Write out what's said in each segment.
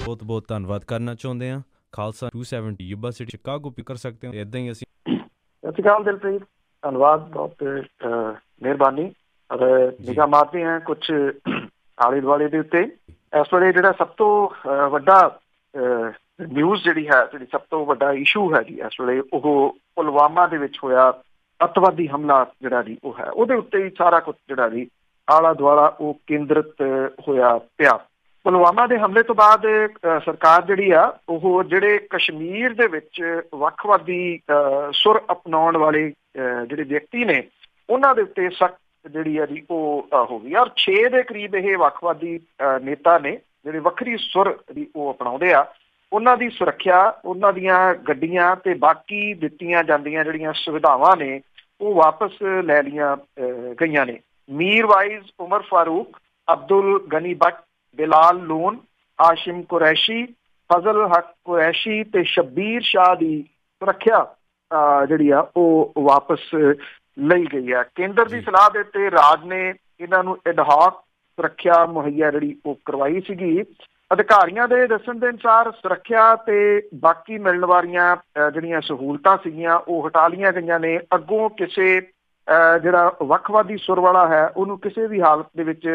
ਬਹੁਤ ਬਹੁਤ ਧੰਨਵਾਦ ਕਰਨਾ ਚਾਹੁੰਦੇ ਹਾਂ। ਖਾਲਸਾ 270 ਯੂਬਾ ਸਿਟੀ ਸ਼ਿਕਾਗੋ ਵੀ ਕਰ ਸਕਦੇ ਹੋ। ਇੱਦਾਂ ਹੀ ਅਸੀਂ ਸਤਿ ਸ਼੍ਰੀ ਅਕਾਲ ਦਿਲਪ੍ਰੀਤ, ਧੰਨਵਾਦ, ਬਹੁਤ ਮਿਹਰਬਾਨੀ। ਨਿਗਾਹ ਮਾਰਦੇ ਹਾਂ ਕੁਛ ਆਲੇ ਦੁਆਲੇ ਦੇ ਉੱਤੇ। ਇਸ ਵੇਲੇ ਜਿਹੜਾ ਸਭ ਤੋਂ ਵੱਡਾ ਨਿਊਜ਼ ਜਿਹੜੀ ਸਭ ਤੋਂ ਵੱਡਾ ਇਸ਼ੂ ਹੈ ਜੀ ਇਸ ਵੇਲੇ, ਉਹ ਪੁਲਵਾਮਾ ਦੇ ਵਿੱਚ ਹੋਇਆ ਅੱਤਵਾਦੀ ਹਮਲਾ ਜਿਹੜਾ ਜੀ ਉਹ ਹੈ, ਉਹਦੇ ਉੱਤੇ ਹੀ ਸਾਰਾ ਕੁਛ ਜਿਹੜਾ ਜੀ ਆਲਾ ਦੁਆਲਾ ਉਹ ਕੇਂਦਰਿਤ ਹੋਇਆ ਪਿਆ। ਪੁਲਵਾਮਾ ਦੇ ਹਮਲੇ ਤੋਂ ਬਾਅਦ ਸਰਕਾਰ ਜਿਹੜੀ ਆ ਉਹ ਜਿਹੜੇ ਕਸ਼ਮੀਰ ਦੇ ਵਿੱਚ ਵੱਖਵਾਦੀ ਸੁਰ ਅਪਣਾਉਣ ਵਾਲੇ ਜਿਹੜੇ ਵਿਅਕਤੀ ਨੇ ਉਹਨਾਂ ਦੇ ਉੱਤੇ ਸਖਤ ਜਿਹੜੀ ਆ ਜੀ ਉਹ ਹੋ ਗਈ। ਔਰ 6 ਦੇ ਕਰੀਬ ਇਹ ਵੱਖਵਾਦੀ ਨੇਤਾ ਨੇ ਜਿਹੜੇ ਵੱਖਰੀ ਸੁਰ ਦੀ ਉਹ ਅਪਣਾਉਂਦੇ ਆ। ਉਹਨਾਂ ਦੀ ਸੁਰੱਖਿਆ, ਉਹਨਾਂ ਦੀਆਂ ਗੱਡੀਆਂ ਤੇ ਬਾਕੀ ਦਿੱਤੀਆਂ ਜਾਂਦੀਆਂ ਜਿਹੜੀਆਂ ਸੁਵਿਧਾਵਾਂ ਨੇ ਉਹ ਵਾਪਸ ਲੈ ਲਈਆਂ ਗਈਆਂ ਨੇ। ਮੀਰ ਵਾਈਜ਼ ਉਮਰ ਫਾਰੂਕ, ਅਬਦੁਲ ਗਨੀ ਬੱਟ, ਬਿਲਾਲ ਲੋਨ, ਆਸ਼ਿਮ ਕੁਰੈਸ਼ੀ, ਫਜ਼ਲ ਹਕ ਕੁਰੈਸ਼ੀ ਤੇ ਸ਼ਬੀਰ ਸ਼ਾਹ ਦੀ ਸੁਰੱਖਿਆ ਜਿਹੜੀ ਆ ਉਹ ਵਾਪਸ ਲਈ ਗਈ ਆ। ਕੇਂਦਰ ਦੀ ਸਲਾਹ ਦੇ ਉੱਤੇ ਰਾਜ ਨੇ ਇਹਨਾਂ ਨੂੰ ਐਡਹਾਕ ਸੁਰੱਖਿਆ ਮੁਹੱਈਆ ਜਿਹੜੀ ਉਹ ਕਰਵਾਈ ਸੀਗੀ। ਅਧਿਕਾਰੀਆਂ ਦੇ ਦੱਸਣ ਦੇ ਅਨੁਸਾਰ ਸੁਰੱਖਿਆ ਤੇ ਬਾਕੀ ਮਿਲਣ ਵਾਲੀਆਂ ਜਿਹੜੀਆਂ ਸਹੂਲਤਾਂ ਸੀਗੀਆਂ ਉਹ ਹਟਾ ਲਈਆਂ ਗਈਆਂ ਨੇ। ਅੱਗੋਂ ਕਿਸੇ ਜਿਹੜਾ ਵੱਖਵਾਦੀ ਸੁਰ ਵਾਲਾ ਹੈ ਉਹਨੂੰ ਕਿਸੇ ਵੀ ਹਾਲਤ ਦੇ ਵਿੱਚ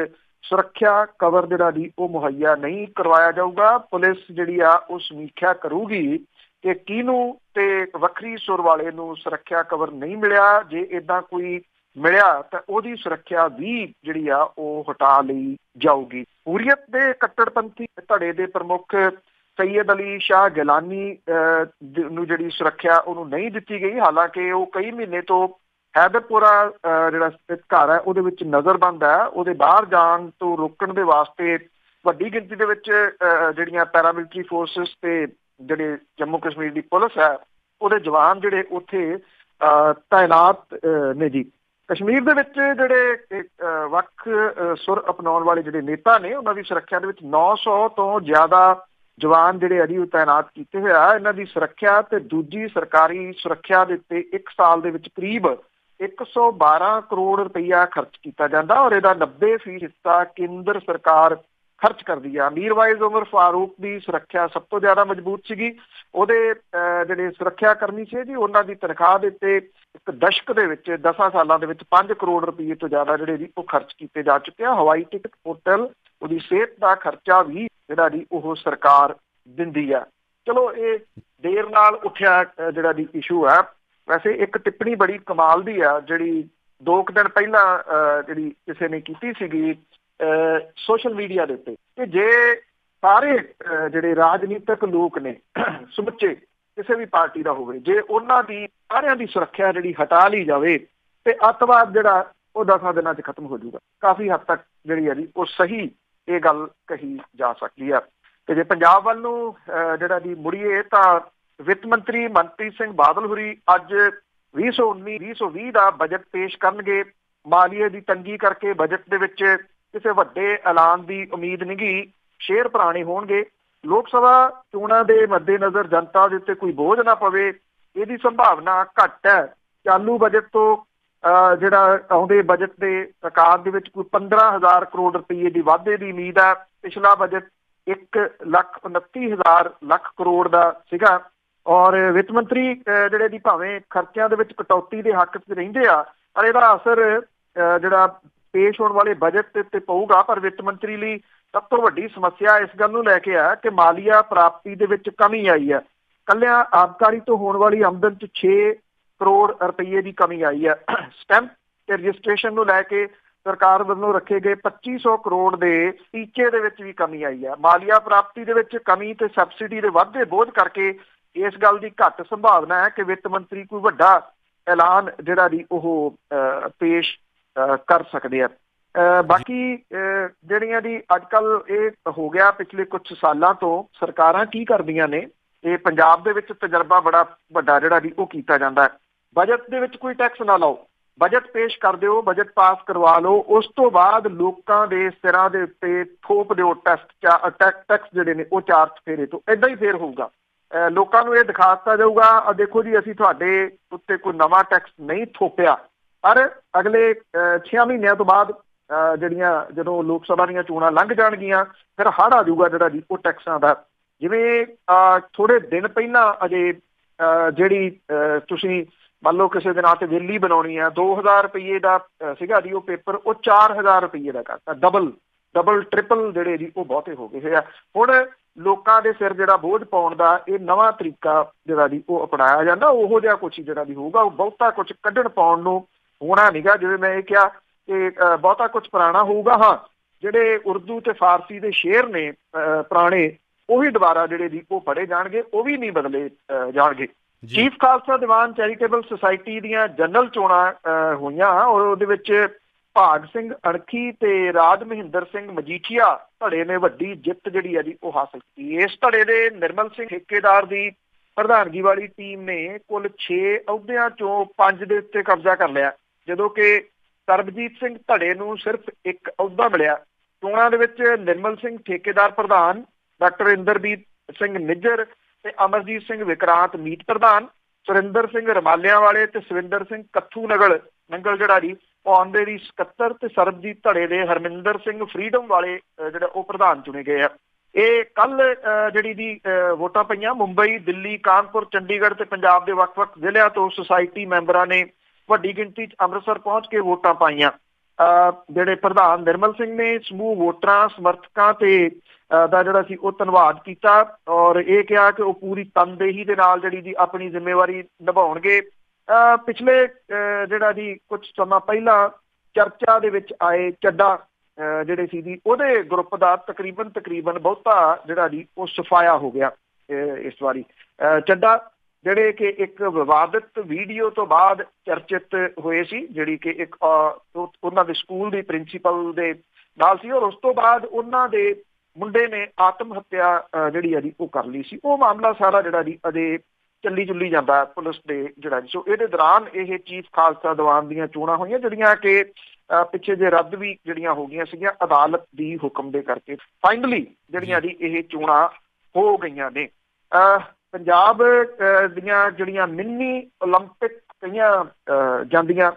ਸੁਰੱਖਿਆ ਕਵਰ ਜਿਹੜਾ ਜੀ ਉਹ ਮੁਹੱਈਆ ਨਹੀਂ ਕਰਵਾਇਆ ਜਾਊਗਾ। ਪੁਲਿਸ ਜਿਹੜੀ ਆ ਉਹ ਸਮੀਖਿਆ ਕਰੂਗੀ ਕਿ ਕਿਹਨੂੰ ਤੇ ਵੱਖਰੀ ਸੁਰ ਵਾਲੇ ਨੂੰ ਸੁਰੱਖਿਆ ਕਵਰ ਨਹੀਂ ਮਿਲਿਆ। ਜੇ ਇੱਦਾਂ ਕੋਈ ਮਿਲਿਆ ਤਾਂ ਉਹਦੀ ਸੁਰੱਖਿਆ ਵੀ ਜਿਹੜੀ ਆ ਉਹ ਹਟਾ ਲਈ ਜਾਊਗੀ। ਹੁਰੀਅਤ ਦੇ ਕੱਟੜਪੰਥੀ ਧੜੇ ਦੇ ਪ੍ਰਮੁੱਖ ਸਈਦ ਅਲੀ ਸ਼ਾਹ ਗਿਲਾਨੀ ਨੂੰ ਜਿਹੜੀ ਸੁਰੱਖਿਆ ਉਹਨੂੰ ਨਹੀਂ ਦਿੱਤੀ ਗਈ। ਹਾਲਾਂਕਿ ਉਹ ਕਈ ਮਹੀਨੇ ਤੋਂ ਹੈਦਰਪੁਰਾ ਜਿਹੜਾ ਸਥਿਤ ਘਰ ਹੈ ਉਹਦੇ ਵਿੱਚ ਨਜ਼ਰਬੰਦ ਹੈ। ਉਹਦੇ ਬਾਹਰ ਜਾਣ ਤੋਂ ਰੋਕਣ ਦੇ ਵਾਸਤੇ ਵੱਡੀ ਗਿਣਤੀ ਦੇ ਵਿੱਚ ਜਿਹੜੀਆਂ ਪੈਰਾਮਿਲਟਰੀ ਫੋਰਸਿਸ ਤੇ ਜਿਹੜੇ ਜੰਮੂ ਕਸ਼ਮੀਰ ਦੀ ਪੁਲਿਸ ਹੈ ਉਹਦੇ ਜਵਾਨ ਜਿਹੜੇ ਉੱਥੇ ਤਾਇਨਾਤ ਨੇ ਜੀ। ਕਸ਼ਮੀਰ ਦੇ ਵਿੱਚ ਜਿਹੜੇ ਵੱਖ ਸੁਰ ਅਪਣਾਉਣ ਵਾਲੇ ਜਿਹੜੇ ਨੇਤਾ ਨੇ ਉਹਨਾਂ ਦੀ ਸੁਰੱਖਿਆ ਦੇ ਵਿੱਚ 900 ਤੋਂ ਜ਼ਿਆਦਾ ਜਵਾਨ ਜਿਹੜੇ ਆ ਜੀ ਉਹ ਤਾਇਨਾਤ ਕੀਤੇ ਹੋਇਆ। ਇਹਨਾਂ ਦੀ ਸੁਰੱਖਿਆ ਤੇ ਦੂਜੀ ਸਰਕਾਰੀ ਸੁਰੱਖਿਆ ਦੇ ਉੱਤੇ 1 ਸਾਲ ਦੇ ਵਿੱਚ ਕਰੀਬ 112 ਕਰੋੜ ਰੁਪਈਆ ਖਰਚ ਕੀਤਾ ਜਾਂਦਾ ਔਰ ਇਹਦਾ 90% ਹਿੱਸਾ ਕੇਂਦਰ ਸਰਕਾਰ ਖਰਚ ਕਰਦੀ ਆ। ਮੀਰਵਾਈਜ਼ ਉਮਰ ਫਾਰੂਕ ਦੀ ਸੁਰੱਖਿਆ ਸਭ ਤੋਂ ਜ਼ਿਆਦਾ ਮਜ਼ਬੂਤ ਸੀਗੀ। ਉਹਦੇ ਜਿਹੜੇ ਸੁਰੱਖਿਆ ਕਰਮੀ ਸੀ ਜੀ ਉਹਨਾਂ ਦੀ ਤਨਖਾਹ ਦੇ ਉੱਤੇ ਇੱਕ ਦਸ਼ਕ ਦੇ ਵਿੱਚ 10 ਸਾਲਾਂ ਦੇ ਵਿੱਚ 5 ਕਰੋੜ ਰੁਪਏ ਤੋਂ ਜ਼ਿਆਦਾ ਜਿਹੜੇ ਜੀ ਉਹ ਖਰਚ ਕੀਤੇ ਜਾ ਚੁੱਕੇ ਆ। ਹਵਾਈ ਟਿਕਟ, ਹੋਟਲ, ਉਹਦੀ ਸਿਹਤ ਦਾ ਖਰਚਾ ਵੀ ਜਿਹੜਾ ਜੀ ਉਹ ਸਰਕਾਰ ਦਿੰਦੀ ਆ। ਚਲੋ ਇਹ ਦੇਰ ਨਾਲ ਉੱਠਿਆ ਜਿਹੜਾ ਜੀ ਇਸ਼ੂ ਆ। ਵੈਸੇ ਇੱਕ ਟਿੱਪਣੀ ਬੜੀ ਕਮਾਲ ਦੀ ਆ ਜਿਹੜੀ 2 ਦਿਨ ਪਹਿਲਾਂ ਜਿਹੜੀ ਕਿਸੇ ਨੇ ਕੀਤੀ ਸੀਗੀ ਸੋਸ਼ਲ ਮੀਡੀਆ ਦੇ ਉੱਤੇ ਕਿ ਜੇ ਸਾਰੇ ਜਿਹੜੇ ਰਾਜਨੀਤਿਕ ਲੋਕ ਨੇ ਸਮੁੱਚੇ ਕਿਸੇ ਵੀ ਪਾਰਟੀ ਦਾ ਹੋਵੇ, ਜੇ ਉਹਨਾਂ ਦੀ ਸਾਰਿਆਂ ਦੀ ਸੁਰੱਖਿਆ ਜਿਹੜੀ ਹਟਾ ਲਈ ਜਾਵੇ ਤੇ ਅੱਤਵਾਦ ਜਿਹੜਾ ਉਹ 10 ਦਿਨਾਂ 'ਚ ਖਤਮ ਹੋ ਜਾਊਗਾ। ਕਾਫੀ ਹੱਦ ਤੱਕ ਜਿਹੜੀ ਹੈ ਜੀ ਉਹ ਸਹੀ ਇਹ ਗੱਲ ਕਹੀ ਜਾ ਸਕਦੀ ਆ। ਤੇ ਜੇ ਪੰਜਾਬ ਵੱਲ ਨੂੰ ਜਿਹੜਾ ਜੀ ਮੁੜੀਏ ਤਾਂ ਵਿੱਤ ਮੰਤਰੀ ਮਨਪ੍ਰੀਤ ਸਿੰਘ ਬਾਦਲ ਹੋਰੀ ਅੱਜ 2019-2020 ਦਾ ਬਜਟ ਪੇਸ਼ ਕਰਨਗੇ। ਮਾਲੀਏ ਦੀ ਤੰਗੀ ਕਰਕੇ ਬਜਟ ਦੇ ਵਿੱਚ ਕਿਸੇ ਵੱਡੇ ਐਲਾਨ ਦੀ ਉਮੀਦ ਨਹੀਂ ਗੀ। ਸ਼ੇਰ ਭਰਾਣੇ ਹੋਣਗੇ। ਲੋਕ ਸਭਾ ਚੋਣਾਂ ਦੇ ਮੱਦੇਨਜ਼ਰ ਜਨਤਾ ਦੇ ਉੱਤੇ ਕੋਈ ਬੋਝ ਨਾ ਪਵੇ ਇਹਦੀ ਸੰਭਾਵਨਾ ਘੱਟ ਹੈ। ਚਾਲੂ ਬਜਟ ਤੋਂ ਜਿਹੜਾ ਆਉਂਦੇ ਬਜਟ ਦੇ ਆਕਾਰ ਦੇ ਵਿੱਚ ਕੋਈ 15,000 ਕਰੋੜ ਰੁਪਏ ਦੀ ਵਾਧੇ ਦੀ ਉਮੀਦ ਹੈ। ਪਿਛਲਾ ਬਜਟ 1,29,000 ਲੱਖ ਕਰੋੜ ਦਾ ਸੀਗਾ ਔਰ ਵਿੱਤ ਮੰਤਰੀ ਜਿਹੜੇ ਦੀ ਭਾਵੇਂ ਖਰਚਿਆਂ ਦੇ ਵਿੱਚ ਕਟੌਤੀ ਦੇ ਹੱਕ 'ਚ ਰਹਿੰਦੇ ਆ ਪਰ ਇਹਦਾ ਅਸਰ ਜਿਹੜਾ ਪੇਸ਼ ਹੋਣ ਵਾਲੇ ਬਜਟ ਦੇ ਉੱਤੇ ਪਊਗਾ। ਪਰ ਵਿੱਤ ਮੰਤਰੀ ਲਈ ਸਭ ਤੋਂ ਵੱਡੀ ਸਮੱਸਿਆ ਇਸ ਗੱਲ ਨੂੰ ਲੈ ਕੇ ਆ ਕਿ ਮਾਲੀਆ ਪ੍ਰਾਪਤੀ ਦੇ ਵਿੱਚ ਕਮੀ ਆਈ ਹੈ। ਕੱਲਿਆਂ ਆਬਕਾਰੀ ਤੋਂ ਹੋਣ ਵਾਲੀ ਆਮਦਨ 'ਚ 6 ਕਰੋੜ ਰੁਪਏ ਦੀ ਕਮੀ ਆਈ ਹੈ। ਸਟੈਂਪ ਤੇ ਰਜਿਸਟ੍ਰੇਸ਼ਨ ਨੂੰ ਲੈ ਕੇ ਸਰਕਾਰ ਵੱਲੋਂ ਰੱਖੇ ਗਏ 2500 ਕਰੋੜ ਦੇ ਟੀਚੇ ਦੇ ਵਿੱਚ ਵੀ ਕਮੀ ਆਈ ਹੈ। ਮਾਲੀਆ ਪ੍ਰਾਪਤੀ ਦੇ ਵਿੱਚ ਕਮੀ ਤੇ ਸਬਸਿਡੀ ਦੇ ਵਾਧੇ ਬੋਝ ਕਰਕੇ ਇਸ ਗੱਲ ਦੀ ਘੱਟ ਸੰਭਾਵਨਾ ਹੈ ਕਿ ਵਿੱਤ ਮੰਤਰੀ ਕੋਈ ਵੱਡਾ ਐਲਾਨ ਜਿਹੜਾ ਜੀ ਉਹ ਪੇਸ਼ ਕਰ ਸਕਦੇ ਆ। ਬਾਕੀ ਜਿਹੜੀਆਂ ਦੀ ਅੱਜ ਕੱਲ੍ਹ ਇਹ ਹੋ ਗਿਆ ਪਿਛਲੇ ਕੁਛ ਸਾਲਾਂ ਤੋਂ ਸਰਕਾਰਾਂ ਕੀ ਕਰਦੀਆਂ ਨੇ, ਇਹ ਪੰਜਾਬ ਦੇ ਵਿੱਚ ਤਜਰਬਾ ਬੜਾ ਵੱਡਾ ਜਿਹੜਾ ਜੀ ਉਹ ਕੀਤਾ ਜਾਂਦਾ ਹੈ। ਬਜਟ ਦੇ ਵਿੱਚ ਕੋਈ ਟੈਕਸ ਨਾ ਲਾਓ, ਬਜਟ ਪੇਸ਼ ਕਰ ਦਿਓ, ਬਜਟ ਪਾਸ ਕਰਵਾ ਲਓ, ਉਸ ਤੋਂ ਬਾਅਦ ਲੋਕਾਂ ਦੇ ਸਿਰਾਂ ਦੇ ਉੱਤੇ ਥੋਪ ਦਿਓ ਟੈਕਸ ਜਿਹੜੇ ਨੇ ਉਹ 4 ਚੁਫੇਰੇ ਤੋਂ। ਏਦਾਂ ਹੀ ਫੇਰ ਹੋਊਗਾ। ਲੋਕਾਂ ਨੂੰ ਇਹ ਦਿਖਾ ਦਿੱਤਾ ਜਾਊਗਾ ਦੇਖੋ ਜੀ ਅਸੀਂ ਤੁਹਾਡੇ ਉੱਤੇ ਕੋਈ ਨਵਾਂ ਟੈਕਸ ਨਹੀਂ ਥੋਪਿਆ। ਪਰ ਅਗਲੇ 6 ਮਹੀਨਿਆਂ ਤੋਂ ਬਾਅਦ ਜਿਹੜੀਆਂ ਜਦੋਂ ਲੋਕ ਸਭਾ ਦੀਆਂ ਚੋਣਾਂ ਲੰਘ ਜਾਣਗੀਆਂ ਫਿਰ ਹੜ੍ਹ ਆ ਜਾਊਗਾ ਜਿਹੜਾ ਜੀ ਉਹ ਟੈਕਸਾਂ ਦਾ। ਜਿਵੇਂ ਥੋੜੇ ਦਿਨ ਪਹਿਲਾਂ ਅਜੇ ਜਿਹੜੀ ਤੁਸੀਂ ਮੰਨ ਲਓ ਕਿਸੇ ਦੇ ਨਾਂ ਤੇ ਦਿੱਲੀ ਬਣਾਉਣੀ ਆ, 2000 ਰੁਪਈਏ ਦਾ ਸੀਗਾ ਜੀ ਉਹ ਪੇਪਰ, ਉਹ 4000 ਰੁਪਈਏ ਦਾ ਕਰਤਾ। ਡਬਲ ਟ੍ਰਿਪਲ ਜਿਹੜੇ ਜੀ ਉਹ ਬਹੁਤੇ ਹੋ ਗਏ ਹੋਏ ਆ। ਹੁਣ ਲੋਕਾਂ ਦੇ ਸਿਰ ਜਿਹੜਾ ਬੋਝ ਪਾਉਣ ਦਾ ਇਹ ਨਵਾਂ ਤਰੀਕਾ ਜਿਹੜਾ ਜੀ ਉਹ ਅਪਣਾਇਆ ਜਾਂਦਾ, ਉਹੋ ਜਿਹਾ ਕੁਛ ਜਿਹੜਾ ਵੀ ਹੋਊਗਾ। ਉਹ ਬਹੁਤਾ ਕੁਛ ਕੱਢਣ ਪਾਉਣ ਨੂੰ ਹੋਣਾ ਨੀਗਾ। ਜਿਵੇਂ ਮੈਂ ਇਹ ਕਿਹਾ ਕਿ ਬਹੁਤਾ ਕੁਛ ਪੁਰਾਣਾ ਹੋਊਗਾ। ਹਾਂ, ਜਿਹੜੇ ਉਰਦੂ ਤੇ ਫਾਰਸੀ ਦੇ ਸ਼ੇਰ ਨੇ ਪੁਰਾਣੇ, ਉਹੀ ਦੁਬਾਰਾ ਜਿਹੜੇ ਜੀ ਉਹ ਪੜ੍ਹੇ ਜਾਣਗੇ, ਉਹ ਵੀ ਨਹੀਂ ਬਦਲੇ ਜਾਣਗੇ। Chief Khalsa Diwan charitable society ਦੀਆਂ ਜਨਰਲ ਚੋਣਾਂ ਹੋਈਆਂ ਔਰ ਉਹਦੇ ਵਿੱਚ ਭਾਗ ਸਿੰਘ ਅਣਖੀ ਤੇ ਰਾਜ ਮਹਿੰਦਰ ਸਿੰਘ ਮਜੀਠੀਆ ਧੜੇ ਨੇ ਵੱਡੀ ਜਿੱਤ ਜਿਹੜੀ ਹੈ ਜੀ ਉਹ ਹਾਸਲ ਕੀਤੀ। ਇਸ ਧੜੇ ਦੇ ਨਿਰਮਲ ਸਿੰਘ ਠੇਕੇਦਾਰ ਦੀ ਪ੍ਰਧਾਨਗੀ ਵਾਲੀ ਟੀਮ ਨੇ ਕੁੱਲ 6 ਅਹੁਦਿਆਂ ਚੋਂ 5 ਦੇ ਉੱਤੇ ਕਬਜ਼ਾ ਕਰ ਲਿਆ, ਜਦੋਂ ਕਿ ਸਰਬਜੀਤ ਸਿੰਘ ਧੜੇ ਨੂੰ ਸਿਰਫ 1 ਅਹੁਦਾ ਮਿਲਿਆ। ਚੋਣਾਂ ਦੇ ਵਿੱਚ ਨਿਰਮਲ ਸਿੰਘ ਠੇਕੇਦਾਰ ਪ੍ਰਧਾਨ, ਡਾਕਟਰ ਇੰਦਰਬੀਰ ਸਿੰਘ ਨਿੱਜਰ ਤੇ ਅਮਰਜੀਤ ਸਿੰਘ ਵਿਕਰਾਂਤ ਮੀਤ ਪ੍ਰਧਾਨ, ਸੁਰਿੰਦਰ ਸਿੰਘ ਰਮਾਲਿਆਂ ਵਾਲੇ ਤੇ ਸਵਿੰਦਰ ਸਿੰਘ ਕੱਥੂ ਨੰਗਲ ਜਿਹੜਾ ਜੀ ਉਹ ਆਨਰੇਰੀ ਸਕੱਤਰ, ਤੇ ਸਰਬਜੀਤ ਧੜੇ ਦੇ ਹਰਮਿੰਦਰ ਸਿੰਘ ਫਰੀਡਮ ਵਾਲੇ ਜਿਹੜਾ ਉਹ ਪ੍ਰਧਾਨ ਚੁਣੇ ਗਏ ਆ। ਇਹ ਕੱਲ ਜਿਹੜੀ ਦੀ ਵੋਟਾਂ ਪਈਆਂ। ਮੁੰਬਈ, ਦਿੱਲੀ, ਕਾਨਪੁਰ, ਚੰਡੀਗੜ੍ਹ ਤੇ ਪੰਜਾਬ ਦੇ ਵੱਖ-ਵੱਖ ਜ਼ਿਲ੍ਹਿਆਂ ਤੋਂ ਸੁਸਾਇਟੀ ਮੈਂਬਰਾਂ ਨੇ ਵੱਡੀ ਗਿਣਤੀ 'ਚ ਅੰਮ੍ਰਿਤਸਰ ਪਹੁੰਚ ਕੇ ਵੋਟਾਂ ਪਾਈਆਂ। ਜਿਹੜੇ ਪ੍ਰਧਾਨ ਨਿਰਮਲ ਸਿੰਘ ਨੇ ਸਮੂਹ ਵੋਟਰਾਂ, ਸਮਰਥਕਾਂ ਤੇ ਦਾ ਜਿਹੜਾ ਸੀ ਉਹ ਧੰਨਵਾਦ ਕੀਤਾ ਔਰ ਇਹ ਕਿਹਾ ਕਿ ਉਹ ਪੂਰੀ ਤਨਦੇਹੀ ਦੇ ਨਾਲ ਜਿਹੜੀ ਜੀ ਆਪਣੀ ਜ਼ਿੰਮੇਵਾਰੀ ਨਿਭਾਉਣਗੇ। ਪਿਛਲੇ ਜਿਹੜਾ ਜੀ ਕੁਝ ਸਮਾਂ ਪਹਿਲਾਂ ਚਰਚਾ ਦੇ ਵਿੱਚ ਆਏ ਚੱਡਾ ਜਿਹੜੇ ਸੀ ਜੀ ਉਹਦੇ ਗਰੁੱਪ ਦਾ ਤਕਰੀਬਨ ਬਹੁਤਾ ਜਿਹੜਾ ਜੀ ਉਹ ਸਫਾਇਆ ਹੋ ਗਿਆ ਇਸ ਵਾਰੀ। ਚੱਡਾ ਜਿਹੜੇ ਕਿ ਇੱਕ ਵਿਵਾਦਿਤ ਵੀਡੀਓ ਤੋਂ ਬਾਅਦ ਚਰਚਿਤ ਹੋਏ ਸੀ, ਜਿਹੜੀ ਕਿ ਇੱਕ ਉਹਨਾਂ ਦੇ ਸਕੂਲ ਦੀ ਪ੍ਰਿੰਸੀਪਲ ਦੇ ਨਾਲ ਸੀ ਔਰ ਉਸ ਤੋਂ ਬਾਅਦ ਉਹਨਾਂ ਦੇ ਮੁੰਡੇ ਨੇ ਆਤਮ ਹੱਤਿਆ ਜਿਹੜੀ ਹੈ ਜੀ ਉਹ ਕਰ ਲਈ ਸੀ। ਉਹ ਮਾਮਲਾ ਸਾਰਾ ਜਿਹੜਾ ਜੀ ਅਜੇ ਚੱਲੀ ਜਾਂਦਾ ਪੁਲਿਸ ਦੇ ਜਿਹੜਾ ਜੀ। ਸੋ ਇਹਦੇ ਦੌਰਾਨ ਇਹ ਚੀਫ ਖਾਲਸਾ ਦੀਵਾਨ ਦੀਆਂ ਚੋਣਾਂ ਹੋਈਆਂ, ਜਿਹੜੀਆਂ ਕਿ ਪਿੱਛੇ ਜੇ ਰੱਦ ਵੀ ਜਿਹੜੀਆਂ ਹੋ ਗਈਆਂ ਸੀਗੀਆਂ ਅਦਾਲਤ ਦੀ ਹੁਕਮ ਦੇ ਕਰਕੇ। ਫਾਈਨਲੀ ਜਿਹੜੀਆਂ ਜੀ ਇਹ ਚੋਣਾਂ ਹੋ ਗਈਆਂ ਨੇ। ਪੰਜਾਬ ਦੀਆਂ ਜਿਹੜੀਆਂ ਮਿੰਨੀ ਓਲੰਪਿਕ ਕਹੀਆਂ ਜਾਂਦੀਆਂ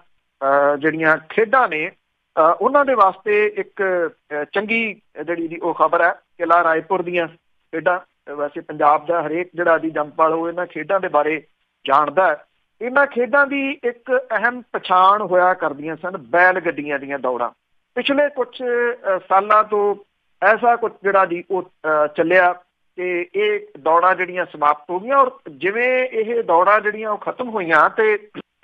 ਜਿਹੜੀਆਂ ਖੇਡਾਂ ਨੇ ਉਹਨਾਂ ਦੇ ਵਾਸਤੇ ਇੱਕ ਚੰਗੀ ਜਿਹੜੀ ਜੀ ਉਹ ਖਬਰ ਹੈ। ਕਿਲ੍ਹਾ ਰਾਏਪੁਰ ਦੀਆਂ ਖੇਡਾਂ, ਵੈਸੇ ਪੰਜਾਬ ਦਾ ਹਰੇਕ ਜਿਹੜਾ ਜੀ ਜੰਮਪਲ ਉਹ ਇਹਨਾਂ ਖੇਡਾਂ ਦੇ ਬਾਰੇ ਜਾਣਦਾ ਹੈ। ਇਹਨਾਂ ਖੇਡਾਂ ਦੀ ਇੱਕ ਅਹਿਮ ਪਛਾਣ ਹੋਇਆ ਕਰਦੀਆਂ ਸਨ ਬੈਲ ਗੱਡੀਆਂ ਦੀਆਂ ਦੌੜਾਂ। ਪਿਛਲੇ ਕੁਛ ਸਾਲਾਂ ਤੋਂ ਐਸਾ ਕੁਛ ਜਿਹੜਾ ਜੀ ਉਹ ਚੱਲਿਆ ਕਿ ਇਹ ਦੌੜਾਂ ਜਿਹੜੀਆਂ ਸਮਾਪਤ ਹੋ ਗਈਆਂ ਔਰ ਜਿਵੇਂ ਇਹ ਦੌੜਾਂ ਜਿਹੜੀਆਂ ਉਹ ਖਤਮ ਹੋਈਆਂ ਤੇ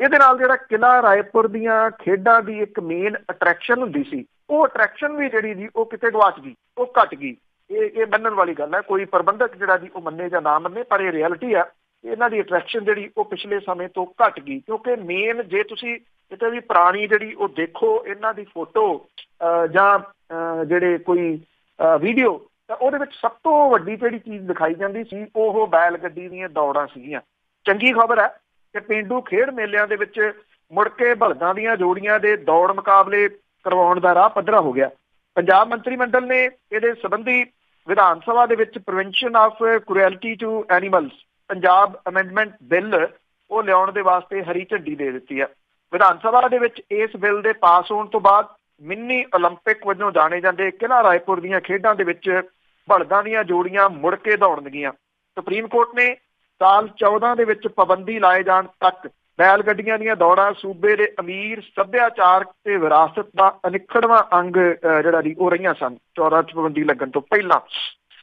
ਇਹਦੇ ਨਾਲ ਜਿਹੜਾ ਕਿਲ੍ਹਾ ਰਾਏਪੁਰ ਦੀਆਂ ਖੇਡਾਂ ਦੀ ਇੱਕ ਮੇਨ ਅਟਰੈਕਸ਼ਨ ਹੁੰਦੀ ਸੀ, ਉਹ ਅਟਰੈਕਸ਼ਨ ਵੀ ਜਿਹੜੀ ਜੀ ਉਹ ਕਿਤੇ ਗਵਾਚ ਗਈ, ਉਹ ਘੱਟ ਗਈ। ਇਹ ਮੰਨਣ ਵਾਲੀ ਗੱਲ ਹੈ, ਕੋਈ ਪ੍ਰਬੰਧਕ ਜਿਹੜਾ ਜੀ ਉਹ ਮੰਨੇ ਜਾਂ ਨਾ ਮੰਨੇ, ਪਰ ਇਹ ਰਿਐਲਿਟੀ ਹੈ। ਇਹਨਾਂ ਦੀ ਅਟਰੈਕਸ਼ਨ ਜਿਹੜੀ ਉਹ ਪਿਛਲੇ ਸਮੇਂ ਤੋਂ ਘੱਟ ਗਈ, ਕਿਉਂਕਿ ਮੇਨ ਜੇ ਤੁਸੀਂ ਕਿਤੇ ਵੀ ਪੁਰਾਣੀ ਜਿਹੜੀ ਉਹ ਦੇਖੋ ਇਹਨਾਂ ਦੀ ਫੋਟੋ ਜਾਂ ਜਿਹੜੇ ਕੋਈ ਵੀਡੀਓ, ਤਾਂ ਉਹਦੇ ਵਿੱਚ ਸਭ ਤੋਂ ਵੱਡੀ ਜਿਹੜੀ ਚੀਜ਼ ਦਿਖਾਈ ਜਾਂਦੀ ਸੀ ਉਹ ਬੈਲ ਗੱਡੀ ਦੀਆਂ ਦੌੜਾਂ ਸੀਗੀਆਂ। ਚੰਗੀ ਖਬਰ ਹੈ ਕਿ ਪੇਂਡੂ ਖੇਡ ਮੇਲਿਆਂ ਦੇ ਵਿੱਚ ਮੁੜ ਕੇ ਬਲਦਾਂ ਦੀਆਂ ਜੋੜੀਆਂ ਦੇ ਦੌੜ ਮੁਕਾਬਲੇ ਕਰਵਾਉਣ ਦਾ ਰਾਹ ਪੱਧਰਾ ਹੋ ਗਿਆ। ਪੰਜਾਬ ਮੰਤਰੀ ਮੰਡਲ ਨੇ ਇਹਦੇ ਸੰਬੰਧੀ ਵਿਧਾਨ ਸਭਾ ਦੇ ਵਿੱਚ prevention of cruelty to animals Punjab amendment bill ਉਹ ਲਿਆਉਣ ਦੇ ਵਾਸਤੇ ਹਰੀ ਝੰਡੀ ਦੇ ਦਿੱਤੀ ਹੈ। ਵਿਧਾਨ ਸਭਾ ਦੇ ਵਿੱਚ ਇਸ ਬਿੱਲ ਦੇ ਪਾਸ ਹੋਣ ਤੋਂ ਬਾਅਦ ਮਿੰਨੀ ਓਲੰਪਿਕ ਵਜੋਂ ਜਾਣੇ ਜਾਂਦੇ ਕਿਲ੍ਹਾ ਰਾਏਪੁਰ ਦੀਆਂ ਖੇਡਾਂ ਦੇ ਵਿੱਚ ਬਲਦਾਂ ਦੀਆਂ ਜੋੜੀਆਂ ਮੁੜ ਕੇ ਦੌੜਨਗੀਆਂ। ਸੁਪਰੀਮ ਕੋਰਟ ਨੇ ਸਾਲ 14 ਦੇ ਵਿੱਚ ਪਾਬੰਦੀ ਲਾਏ ਜਾਣ ਤੱਕ ਬੈਲ ਗੱਡੀਆਂ ਦੀਆਂ ਦੌੜਾਂ ਸੂਬੇ ਦੇ ਅਮੀਰ ਸੱਭਿਆਚਾਰ ਤੇ ਵਿਰਾਸਤ ਦਾ ਅਨਿੱਖੜਵਾਂ ਅੰਗ ਜਿਹੜਾ ਜੀ ਉਹ ਰਹੀਆਂ ਸਨ 14 ਚ ਪਾਬੰਦੀ ਲੱਗਣ ਤੋਂ ਪਹਿਲਾਂ।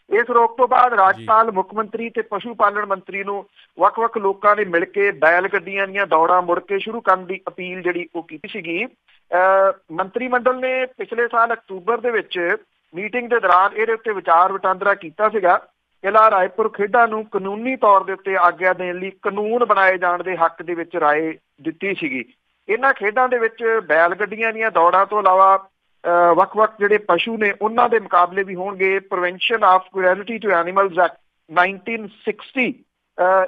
ਇਸ ਰੋਕ ਤੋਂ ਬਾਅਦ ਰਾਜਪਾਲ, ਮੁੱਖ ਮੰਤਰੀ ਤੇ ਪਸ਼ੂ ਪਾਲਣ ਮੰਤਰੀ ਨੂੰ ਵੱਖ-ਵੱਖ ਲੋਕਾਂ ਨੇ ਮਿਲ ਕੇ ਬੈਲ ਗੱਡੀਆਂ ਦੀਆਂ ਦੌੜਾਂ ਮੁੜ ਕੇ ਸ਼ੁਰੂ ਕਰਨ ਦੀ ਅਪੀਲ ਜਿਹੜੀ ਉਹ ਕੀਤੀ ਸੀਗੀ। ਮੰਤਰੀ ਮੰਡਲ ਨੇ ਪਿਛਲੇ ਸਾਲ ਅਕਤੂਬਰ ਦੇ ਵਿੱਚ ਮੀਟਿੰਗ ਦੇ ਦੌਰਾਨ ਇਹਦੇ ਉੱਤੇ ਵਿਚਾਰ ਵਟਾਂਦਰਾ ਕੀਤਾ ਸੀਗਾ। ਕਿਲ੍ਹਾ ਰਾਏਪੁਰ ਖੇਡਾਂ ਨੂੰ ਕਾਨੂੰਨੀ ਤੌਰ ਦੇ ਉੱਤੇ ਆਗਿਆ ਦੇਣ ਲਈ ਕਾਨੂੰਨ ਬਣਾਏ ਜਾਣ ਦੇ ਹੱਕ ਦੇ ਵਿੱਚ ਰਾਏ ਦਿੱਤੀ ਸੀਗੀ। ਇਹਨਾਂ ਖੇਡਾਂ ਦੇ ਵਿੱਚ ਬੈਲ ਗੱਡੀਆਂ ਦੀਆਂ ਦੌੜਾਂ ਤੋਂ ਇਲਾਵਾ ਵੱਖ-ਵੱਖ ਜਿਹੜੇ ਪਸ਼ੂ ਨੇ ਉਹਨਾਂ ਦੇ ਮੁਕਾਬਲੇ ਵੀ ਹੋਣਗੇ। Prevention of cruelty to animals act 1960